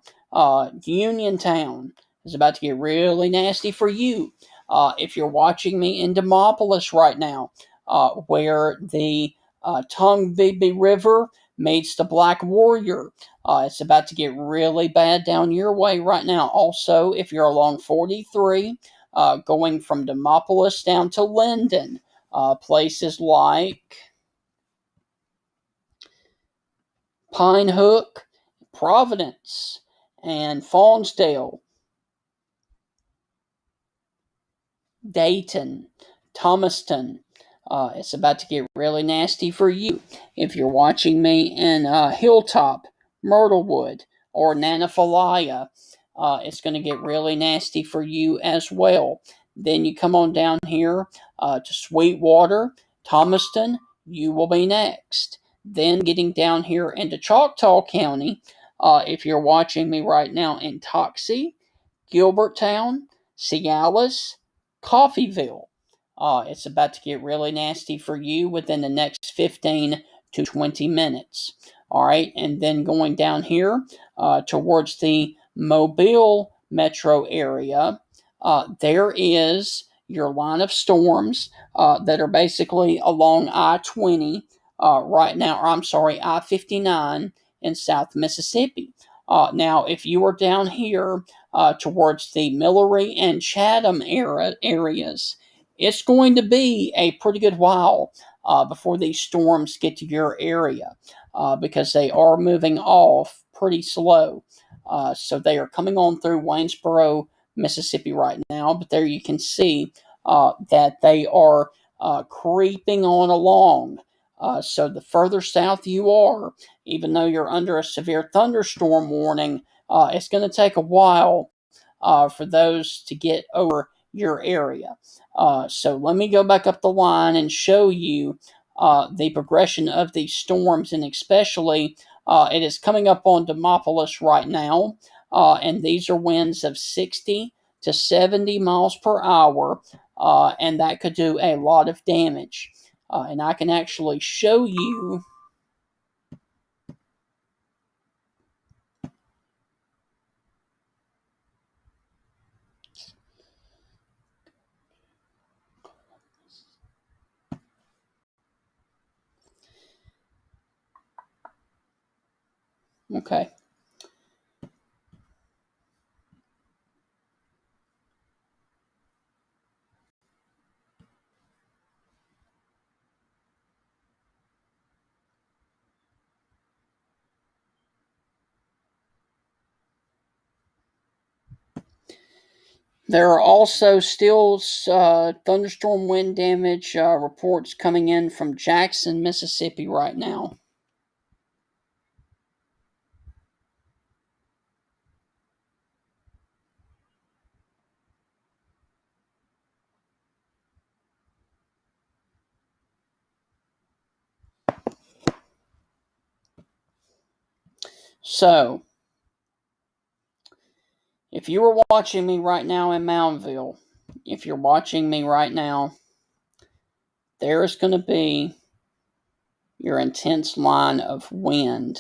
Uniontown is about to get really nasty for you. If you're watching me in Demopolis right now, where the Tongue River meets the Black Warrior, it's about to get really bad down your way right now. Also, if you're along 43, going from Demopolis down to Linden, places like Pine Hook, Providence, and Fawnsdale, Dayton, Thomaston. It's about to get really nasty for you. If you're watching me in Hilltop, Myrtlewood, or Nanophilia, it's going to get really nasty for you as well. Then you come on down here to Sweetwater, Thomaston, you will be next. Then getting down here into Choctaw County, if you're watching me right now in Toxie, Gilberttown, Cialis, Coffeeville. It's about to get really nasty for you within the next 15 to 20 minutes. All right, and then going down here towards the Mobile metro area, there is your line of storms that are basically along I-20 right now, or I'm sorry, I-59 in South Mississippi. Now, if you are down here towards the Millery and Chatham areas, it's going to be a pretty good while before these storms get to your area because they are moving off pretty slow. So they are coming on through Waynesboro, Mississippi right now, but there you can see that they are creeping on along. So the further south you are, even though you're under a severe thunderstorm warning, it's going to take a while for those to get over your area. So let me go back up the line and show you the progression of these storms, and especially it is coming up on Demopolis right now, and these are winds of 60 to 70 miles per hour, and that could do a lot of damage. And I can actually show you. Okay. There are also still thunderstorm wind damage reports coming in from Jackson, Mississippi right now. So, if you were watching me right now in Moundville, if you're watching me right now, there is going to be your intense line of wind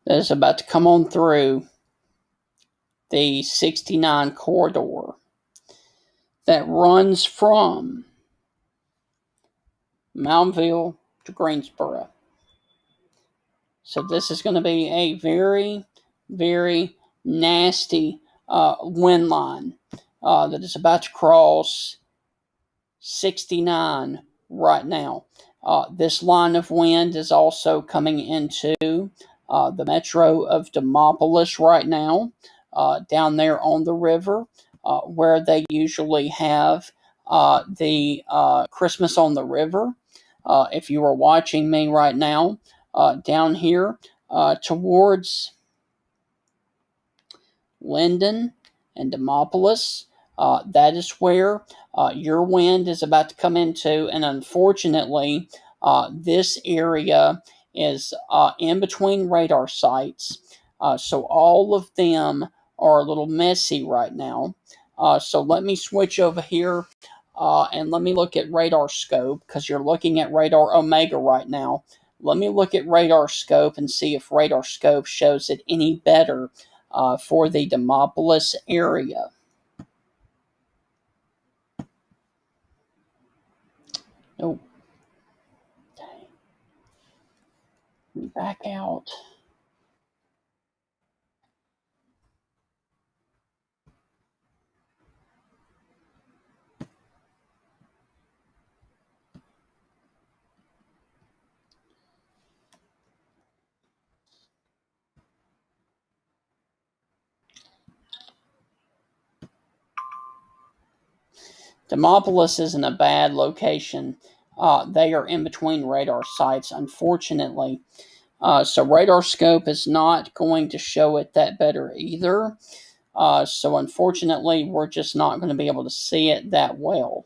that is about to come on through the 69 corridor that runs from Mountville to Greensboro. So this is going to be a very, very nasty wind line that is about to cross 69 right now. This line of wind is also coming into the metro of Demopolis right now, down there on the river, where they usually have the Christmas on the River. If you are watching me right now, down here towards Linden and Demopolis, that is where your wind is about to come into, and unfortunately, this area is in between radar sites, so all of them are a little messy right now. So let me switch over here and let me look at radar scope, because you're looking at radar Omega right now. Let me look at radar scope and see if radar scope shows it any better for the Demopolis area. Nope. Back out. Demopolis isn't a bad location. They are in between radar sites, unfortunately. So radar scope is not going to show it that better either. So unfortunately, we're just not going to be able to see it that well.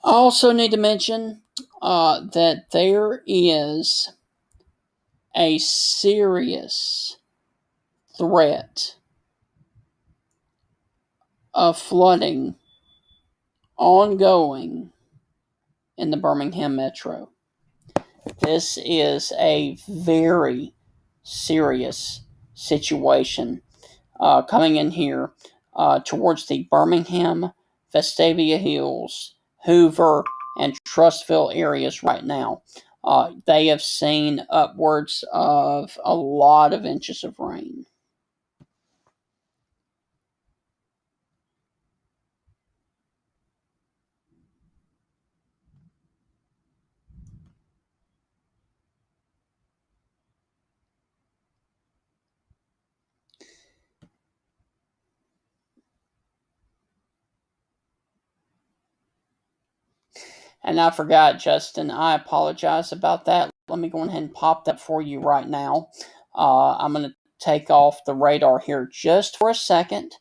I also need to mention that there is a serious threat of flooding ongoing in the Birmingham metro. This is a very serious situation coming in here towards the Birmingham, Vestavia Hills, Hoover, and Trustville areas right now. They have seen upwards of a lot of inches of rain. And I forgot, Justin. I apologize about that. Let me go ahead and pop that for you right now. I'm going to take off the radar here just for a second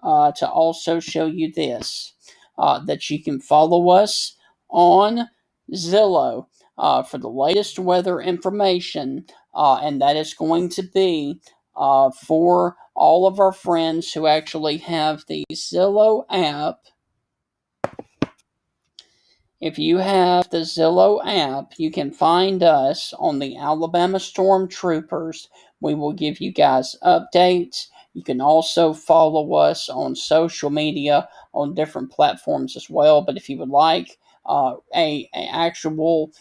to also show you this, that you can follow us on Zillow for the latest weather information, and that is going to be for all of our friends who actually have the Zillow app. If you have the Zillow app, you can find us on the Alabama Stormtroopers. We will give you guys updates. You can also follow us on social media on different platforms as well. But if you would like a actual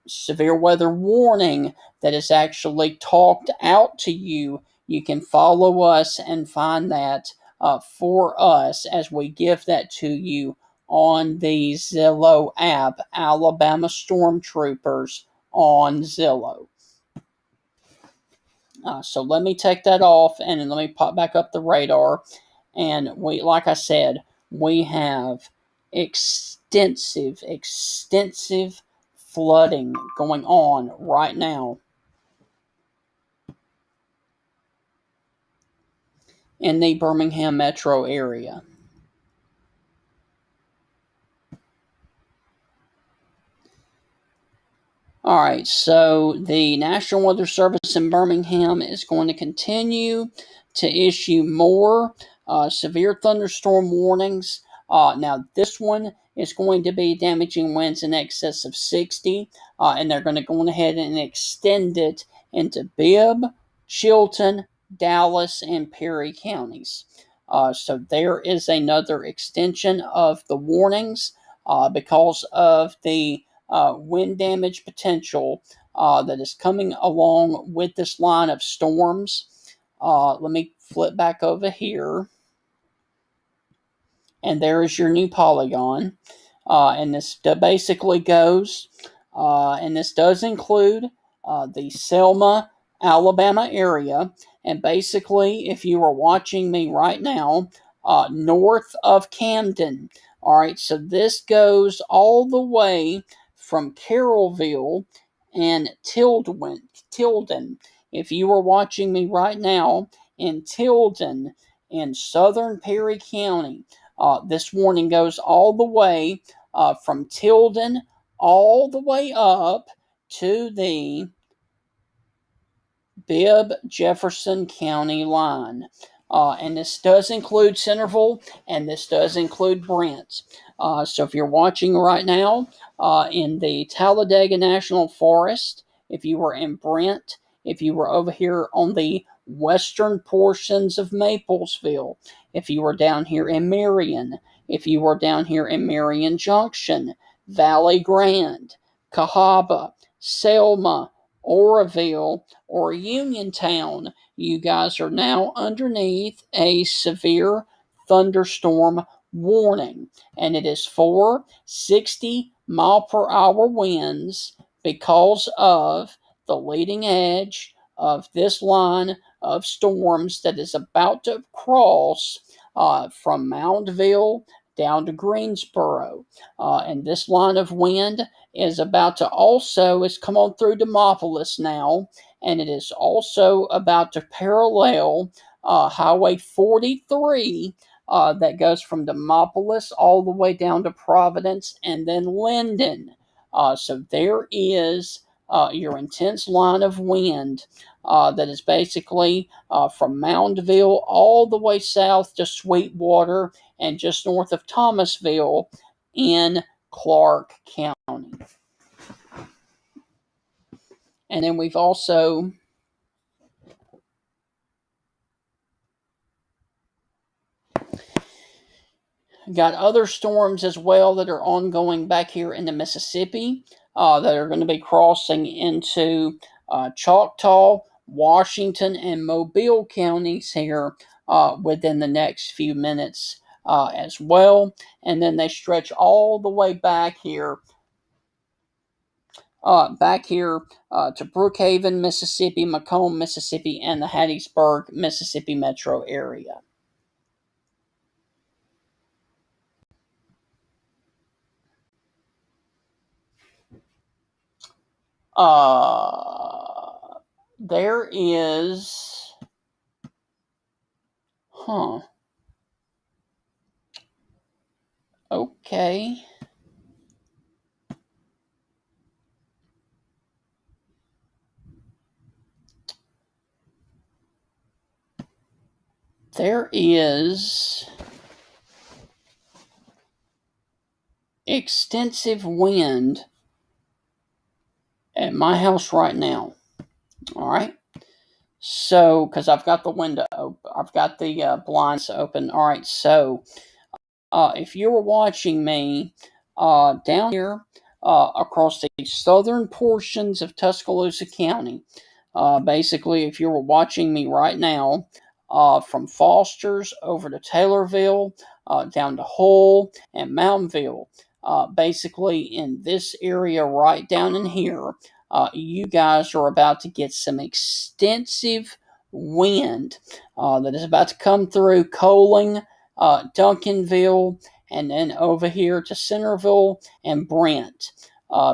severe weather warning that is actually talked out to you, you can follow us and find that for us as we give that to you on the Zillow app, Alabama Stormtroopers on Zillow. So let me take that off and then let me pop back up the radar. And like I said, we have extensive flooding going on right now in the Birmingham metro area. All right, so the National Weather Service in Birmingham is going to continue to issue more severe thunderstorm warnings. Now, this one is going to be damaging winds in excess of 60, and they're going to go ahead and extend it into Bibb, Chilton, Dallas, and Perry counties. So there is another extension of the warnings because of the wind damage potential that is coming along with this line of storms. Let me flip back over here. And there is your new polygon. And this basically goes, and this does include the Selma, Alabama area. And basically, if you are watching me right now, north of Camden. All right, so this goes all the way from Carrollville and Tilden. If you are watching me right now in Tilden in southern Perry County, this warning goes all the way from Tilden all the way up to the Bibb Jefferson County line. And this does include Centerville and this does include Brent. So if you're watching right now in the Talladega National Forest, if you were in Brent, if you were over here on the western portions of Maplesville, if you were down here in Marion, if you were down here in Marion Junction, Valley Grande, Cahaba, Selma, Oroville, or Uniontown, you guys are now underneath a severe thunderstorm warning. And it is for 60-mile-per-hour winds because of the leading edge of this line of storms that is about to cross from Moundville down to Greensboro. And this line of wind is about to also is come on through Demopolis now, and it is also about to parallel Highway 43 that goes from Demopolis all the way down to Providence and then Linden. So there is your intense line of wind that is basically from Moundville all the way south to Sweetwater and just north of Thomasville in Clark County. And then we've also got other storms as well that are ongoing back here in the Mississippi that are going to be crossing into Choctaw, Washington, and Mobile counties here within the next few minutes as well. And then they stretch all the way back here to Brookhaven, Mississippi, Macomb, Mississippi, and the Hattiesburg, Mississippi metro area. There is, okay. There is extensive wind at my house right now. All right. So, because I've got the window open, I've got the blinds open. All right. So, if you were watching me down here across the southern portions of Tuscaloosa County, basically, if you were watching me right now from Foster's over to Taylorville, down to Hull and Mountville, basically in this area right down in here, you guys are about to get some extensive wind that is about to come through Coaling, Duncanville, and then over here to Centerville and Brent,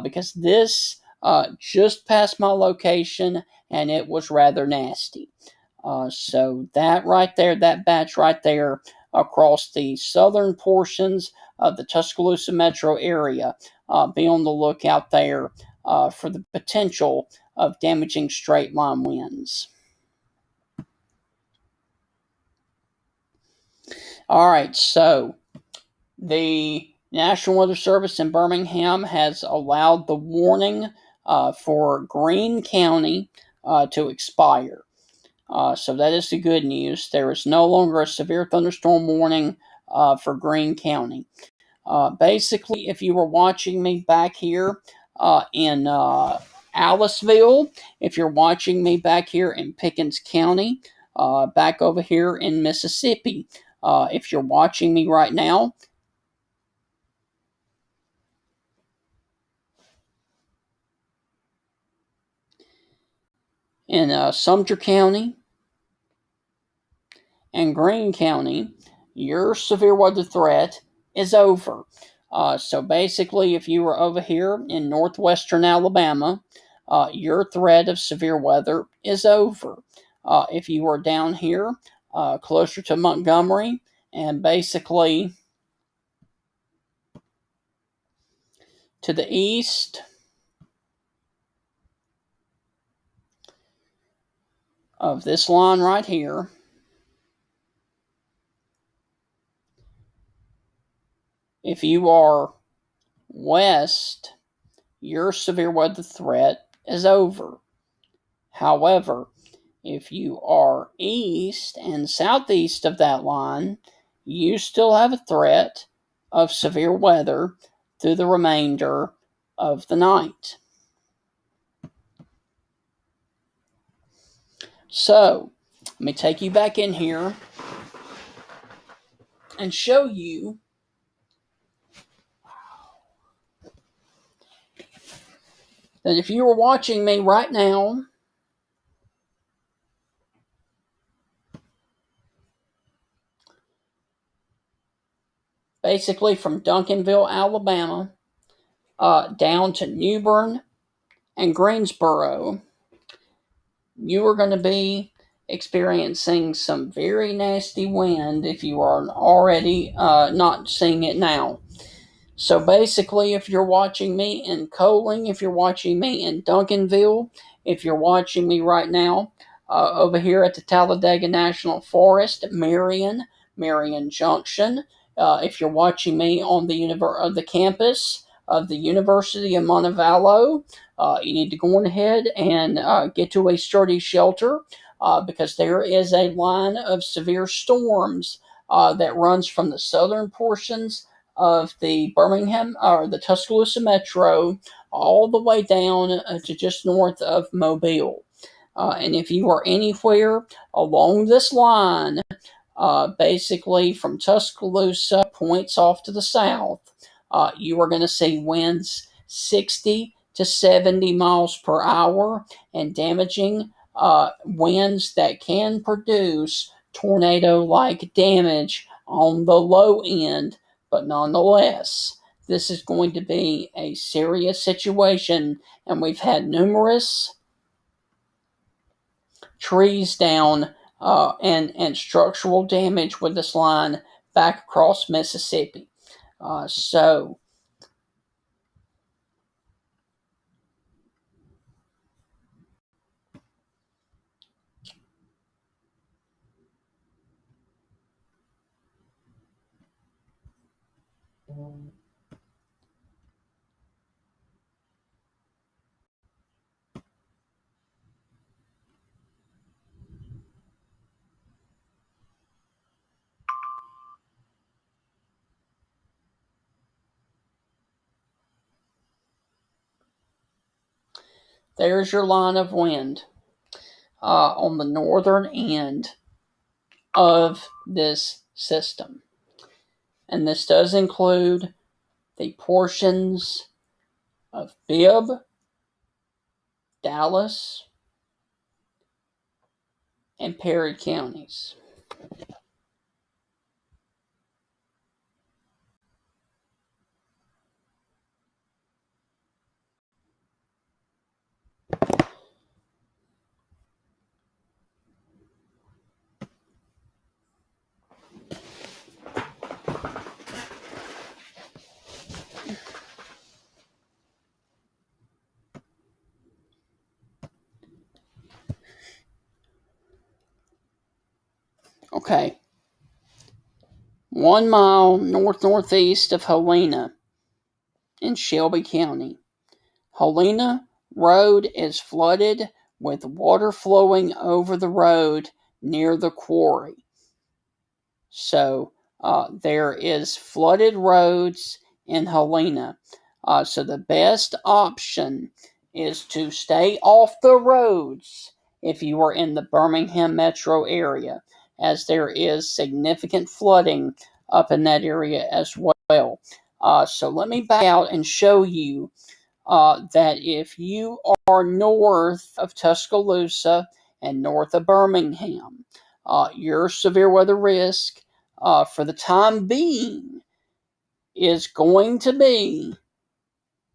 because this just passed my location and it was rather nasty. So that right there, that batch right there across the southern portions of the Tuscaloosa metro area, be on the lookout there for the potential of damaging straight line winds. All right, so the National Weather Service in Birmingham has allowed the warning for Greene County to expire. So that is the good news. There is no longer a severe thunderstorm warning for Greene County. Basically, if you were watching me back here in Aliceville, if you're watching me back here in Pickens County, back over here in Mississippi, if you're watching me right now, in Sumter County and Greene County, your severe weather threat is over. So basically, if you were over here in northwestern Alabama, your threat of severe weather is over. If you were down here closer to Montgomery and basically to the east of this line right here, if you are west, your severe weather threat is over. However, if you are east and southeast of that line, you still have a threat of severe weather through the remainder of the night. So, let me take you back in here and show you that if you were watching me right now, basically from Duncanville, Alabama, down to New Bern and Greensboro, you are going to be experiencing some very nasty wind if you are already not seeing it now. So basically, if you're watching me in Coaling, if you're watching me in Duncanville, if you're watching me right now over here at the Talladega National Forest, Marion Junction, if you're watching me on the campus of the University of Montevallo, you need to go on ahead and get to a sturdy shelter because there is a line of severe storms that runs from the southern portions of the Birmingham or the Tuscaloosa Metro all the way down to just north of Mobile. And if you are anywhere along this line, basically from Tuscaloosa points off to the south, you are going to see winds 60 to 70 miles per hour and damaging winds that can produce tornado like damage on the low end. But nonetheless, this is going to be a serious situation, and we've had numerous trees down and structural damage with this line back across Mississippi. So, there's your line of wind on the northern end of this system. And this does include the portions of Bibb, Dallas, and Perry counties. Okay. 1 mile north-northeast of Helena in Shelby County. Helena Road is flooded with water flowing over the road near the quarry. So there is flooded roads in Helena. So the best option is to stay off the roads if you are in the Birmingham metro area, as there is significant flooding up in that area as well. So let me back out and show you that if you are north of Tuscaloosa and north of Birmingham, your severe weather risk for the time being is going to be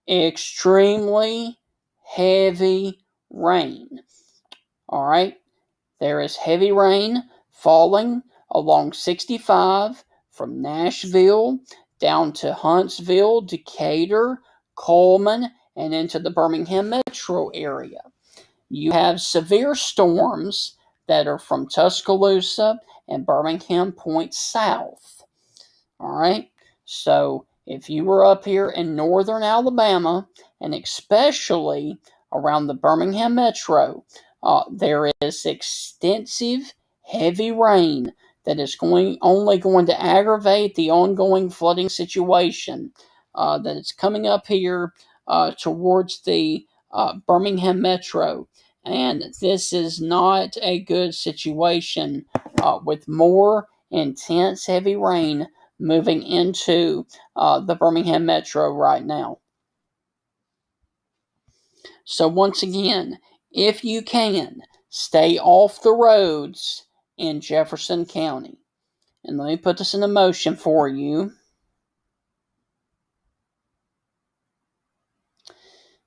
extremely heavy rain. All right, there is heavy rain falling along 65 from Nashville down to Huntsville, Decatur, Coleman, and into the Birmingham metro area. You have severe storms that are from Tuscaloosa and Birmingham Point south. All right. So if you were up here in northern Alabama, and especially around the Birmingham metro, there is extensive heavy rain that is only going to aggravate the ongoing flooding situation that is coming up here towards the Birmingham metro. And this is not a good situation with more intense heavy rain moving into the Birmingham metro right now. So once again, if you can, stay off the roads in Jefferson County. And let me put this into motion for you.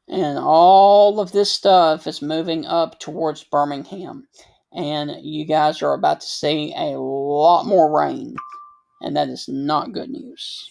And all of this stuff is moving up towards Birmingham. And you guys are about to see a lot more rain. And that is not good news.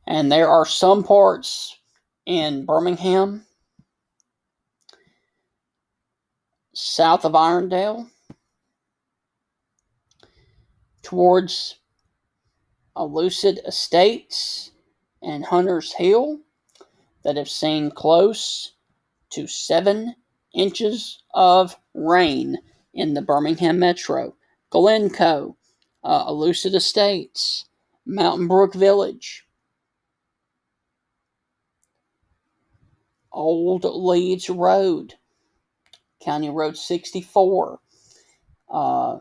And there are some parts in Birmingham, south of Irondale, towards Lucid Estates and Hunter's Hill, that have seen close to 7 inches of rain in the Birmingham metro. Glencoe, Lucid Estates, Mountain Brook Village, Old Leeds Road, County Road 64, the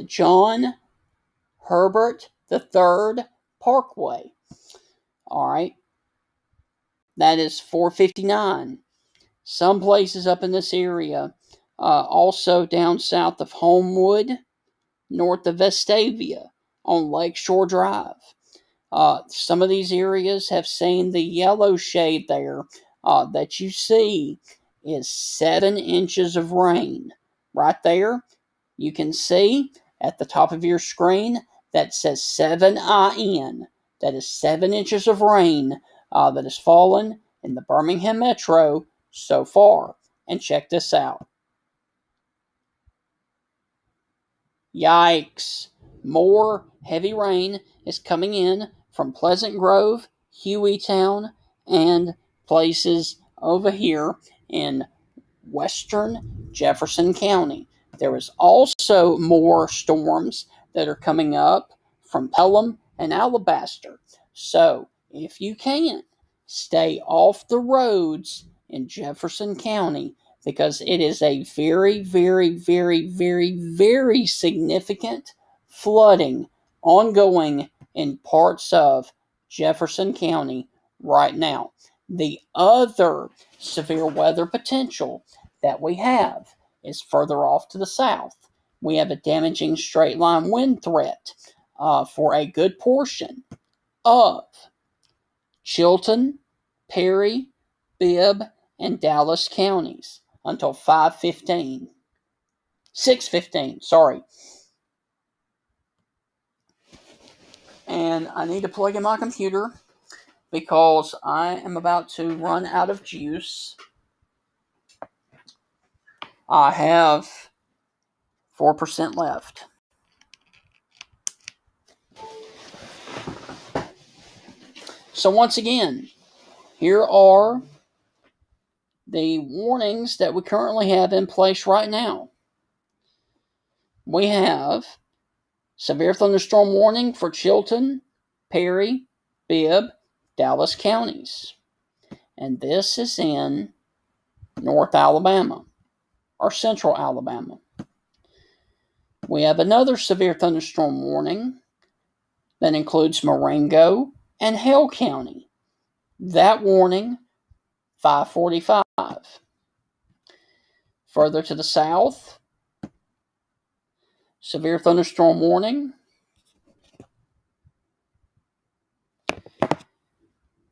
John Herbert III Parkway. All right, that is 459. Some places up in this area, also down south of Homewood, north of Vestavia on Lakeshore Drive. Some of these areas have seen the yellow shade there that you see is 7 inches of rain. Right there, you can see at the top of your screen that says 7IN. That is 7 inches of rain that has fallen in the Birmingham metro so far. And check this out. Yikes. More heavy rain is coming in from Pleasant Grove, Hueytown, and places over here in western Jefferson County. There is also more storms that are coming up from Pelham and Alabaster. So, if you can, stay off the roads in Jefferson County because it is a very, very, very, very, very significant flooding ongoing in parts of Jefferson County right now. The other severe weather potential that we have is further off to the south. We have a damaging straight line wind threat for a good portion of Chilton, Perry, Bibb, and Dallas counties until 5:15. 6:15, sorry. And I need to plug in my computer because I am about to run out of juice. I have 4% left. So once again, here are the warnings that we currently have in place right now. We have severe thunderstorm warning for Chilton, Perry, Bibb, Dallas counties. And this is in North Alabama or Central Alabama. We have another severe thunderstorm warning that includes Marengo and Hale County. That warning, 5:45. Further to the south, severe thunderstorm warning,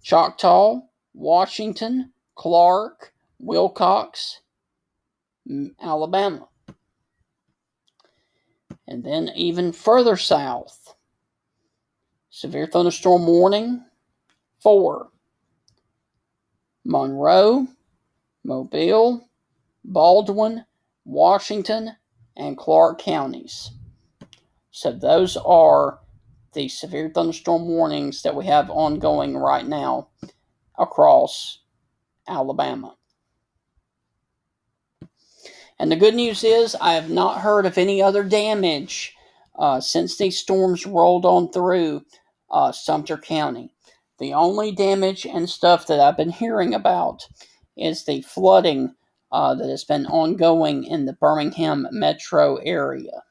Choctaw, Washington, Clark, Wilcox, Alabama. And then even further south, severe thunderstorm warning for Monroe, Mobile, Baldwin, Washington, and Clark counties. So those are the severe thunderstorm warnings that we have ongoing right now across Alabama. And the good news is I have not heard of any other damage since these storms rolled on through Sumter County. The only damage and stuff that I've been hearing about is the flooding that has been ongoing in the Birmingham metro area.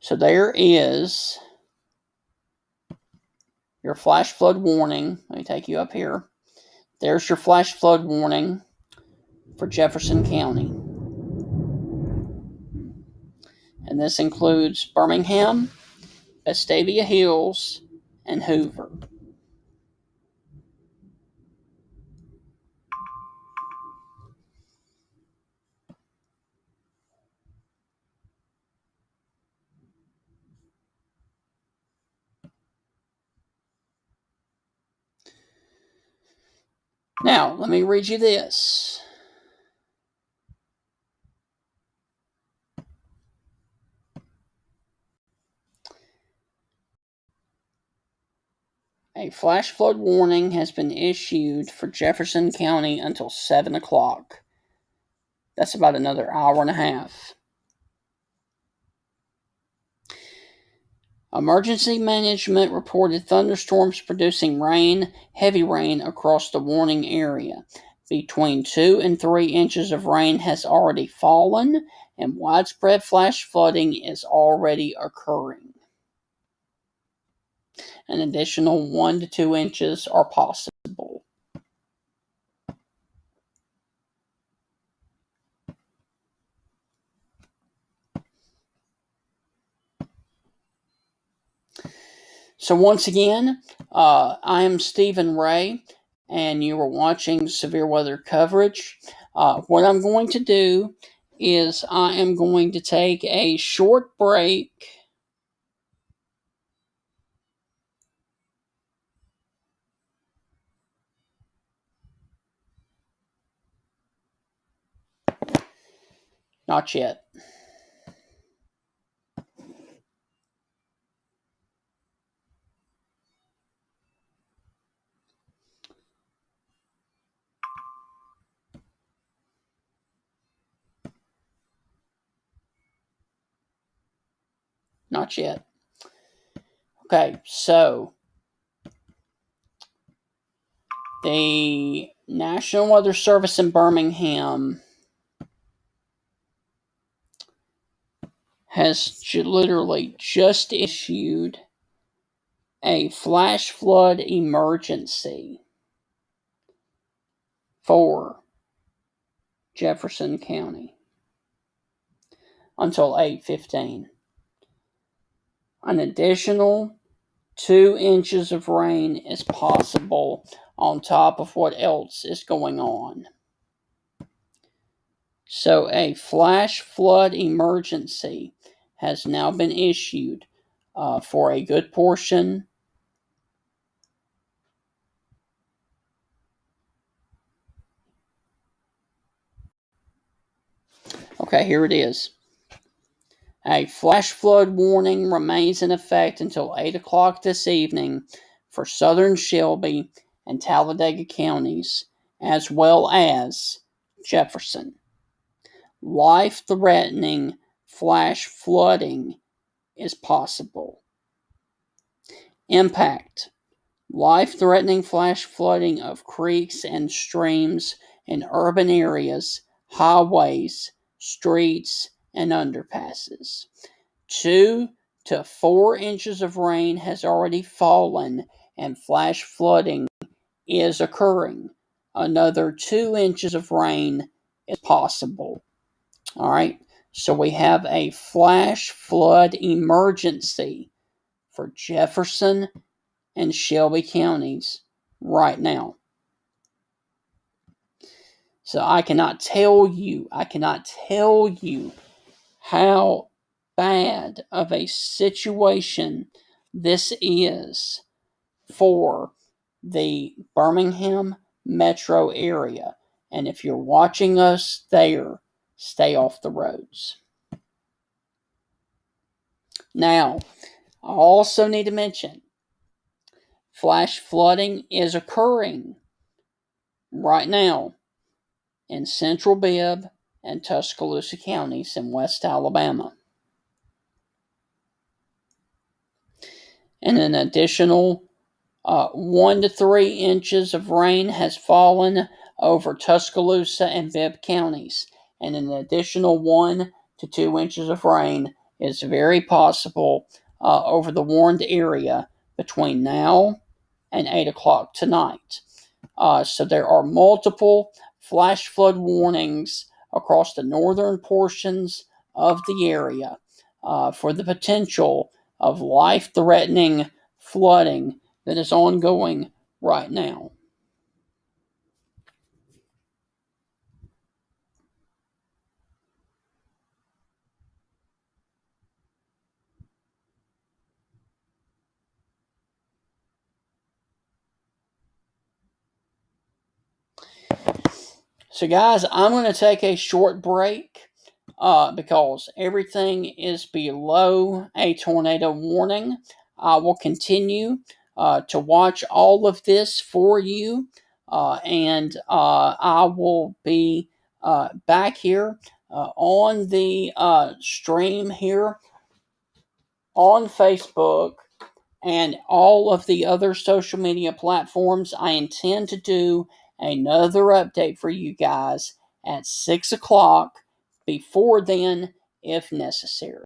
So there is your flash flood warning. Let me take you up here. There's your flash flood warning for Jefferson County. And this includes Birmingham, Vestavia Hills, and Hoover. Now, let me read you this. A flash flood warning has been issued for Jefferson County until 7 o'clock. That's about another hour and a half. Emergency management reported thunderstorms producing rain, heavy rain across the warning area. Between 2 and 3 inches of rain has already fallen, and widespread flash flooding is already occurring. An additional 1 to 2 inches are possible. So once again, I am Stephen Ray, and you are watching Severe Weather Coverage. What I'm going to do is I am going to take a short break. Not yet. Not yet. Okay, so the National Weather Service in Birmingham has literally just issued a flash flood emergency for Jefferson County until 8:15. An additional 2 inches of rain is possible on top of what else is going on. So a flash flood emergency has now been issued for a good portion. Okay, here it is. A flash flood warning remains in effect until 8 o'clock this evening for southern Shelby and Talladega counties, as well as Jefferson. Life-threatening flash flooding is possible. Impact: life-threatening flash flooding of creeks and streams in urban areas, highways, streets, and underpasses. 2 to 4 inches of rain has already fallen and flash flooding is occurring. Another 2 inches of rain is possible. All right, so we have a flash flood emergency for Jefferson and Shelby counties right now. So I cannot tell you how bad of a situation this is for the Birmingham metro area. And if you're watching us there, stay off the roads. Now, I also need to mention, flash flooding is occurring right now in central Bibb and Tuscaloosa counties in West Alabama. And an additional 1 to 3 inches of rain has fallen over Tuscaloosa and Bibb counties. And an additional 1 to 2 inches of rain is very possible over the warned area between now and 8 o'clock tonight. So there are multiple flash flood warnings across the northern portions of the area for the potential of life-threatening flooding that is ongoing right now. So guys, I'm going to take a short break because everything is below a tornado warning. I will continue to watch all of this for you, and I will be back here on the stream here on Facebook and all of the other social media platforms. I intend to do another update for you guys at 6 o'clock before then, if necessary.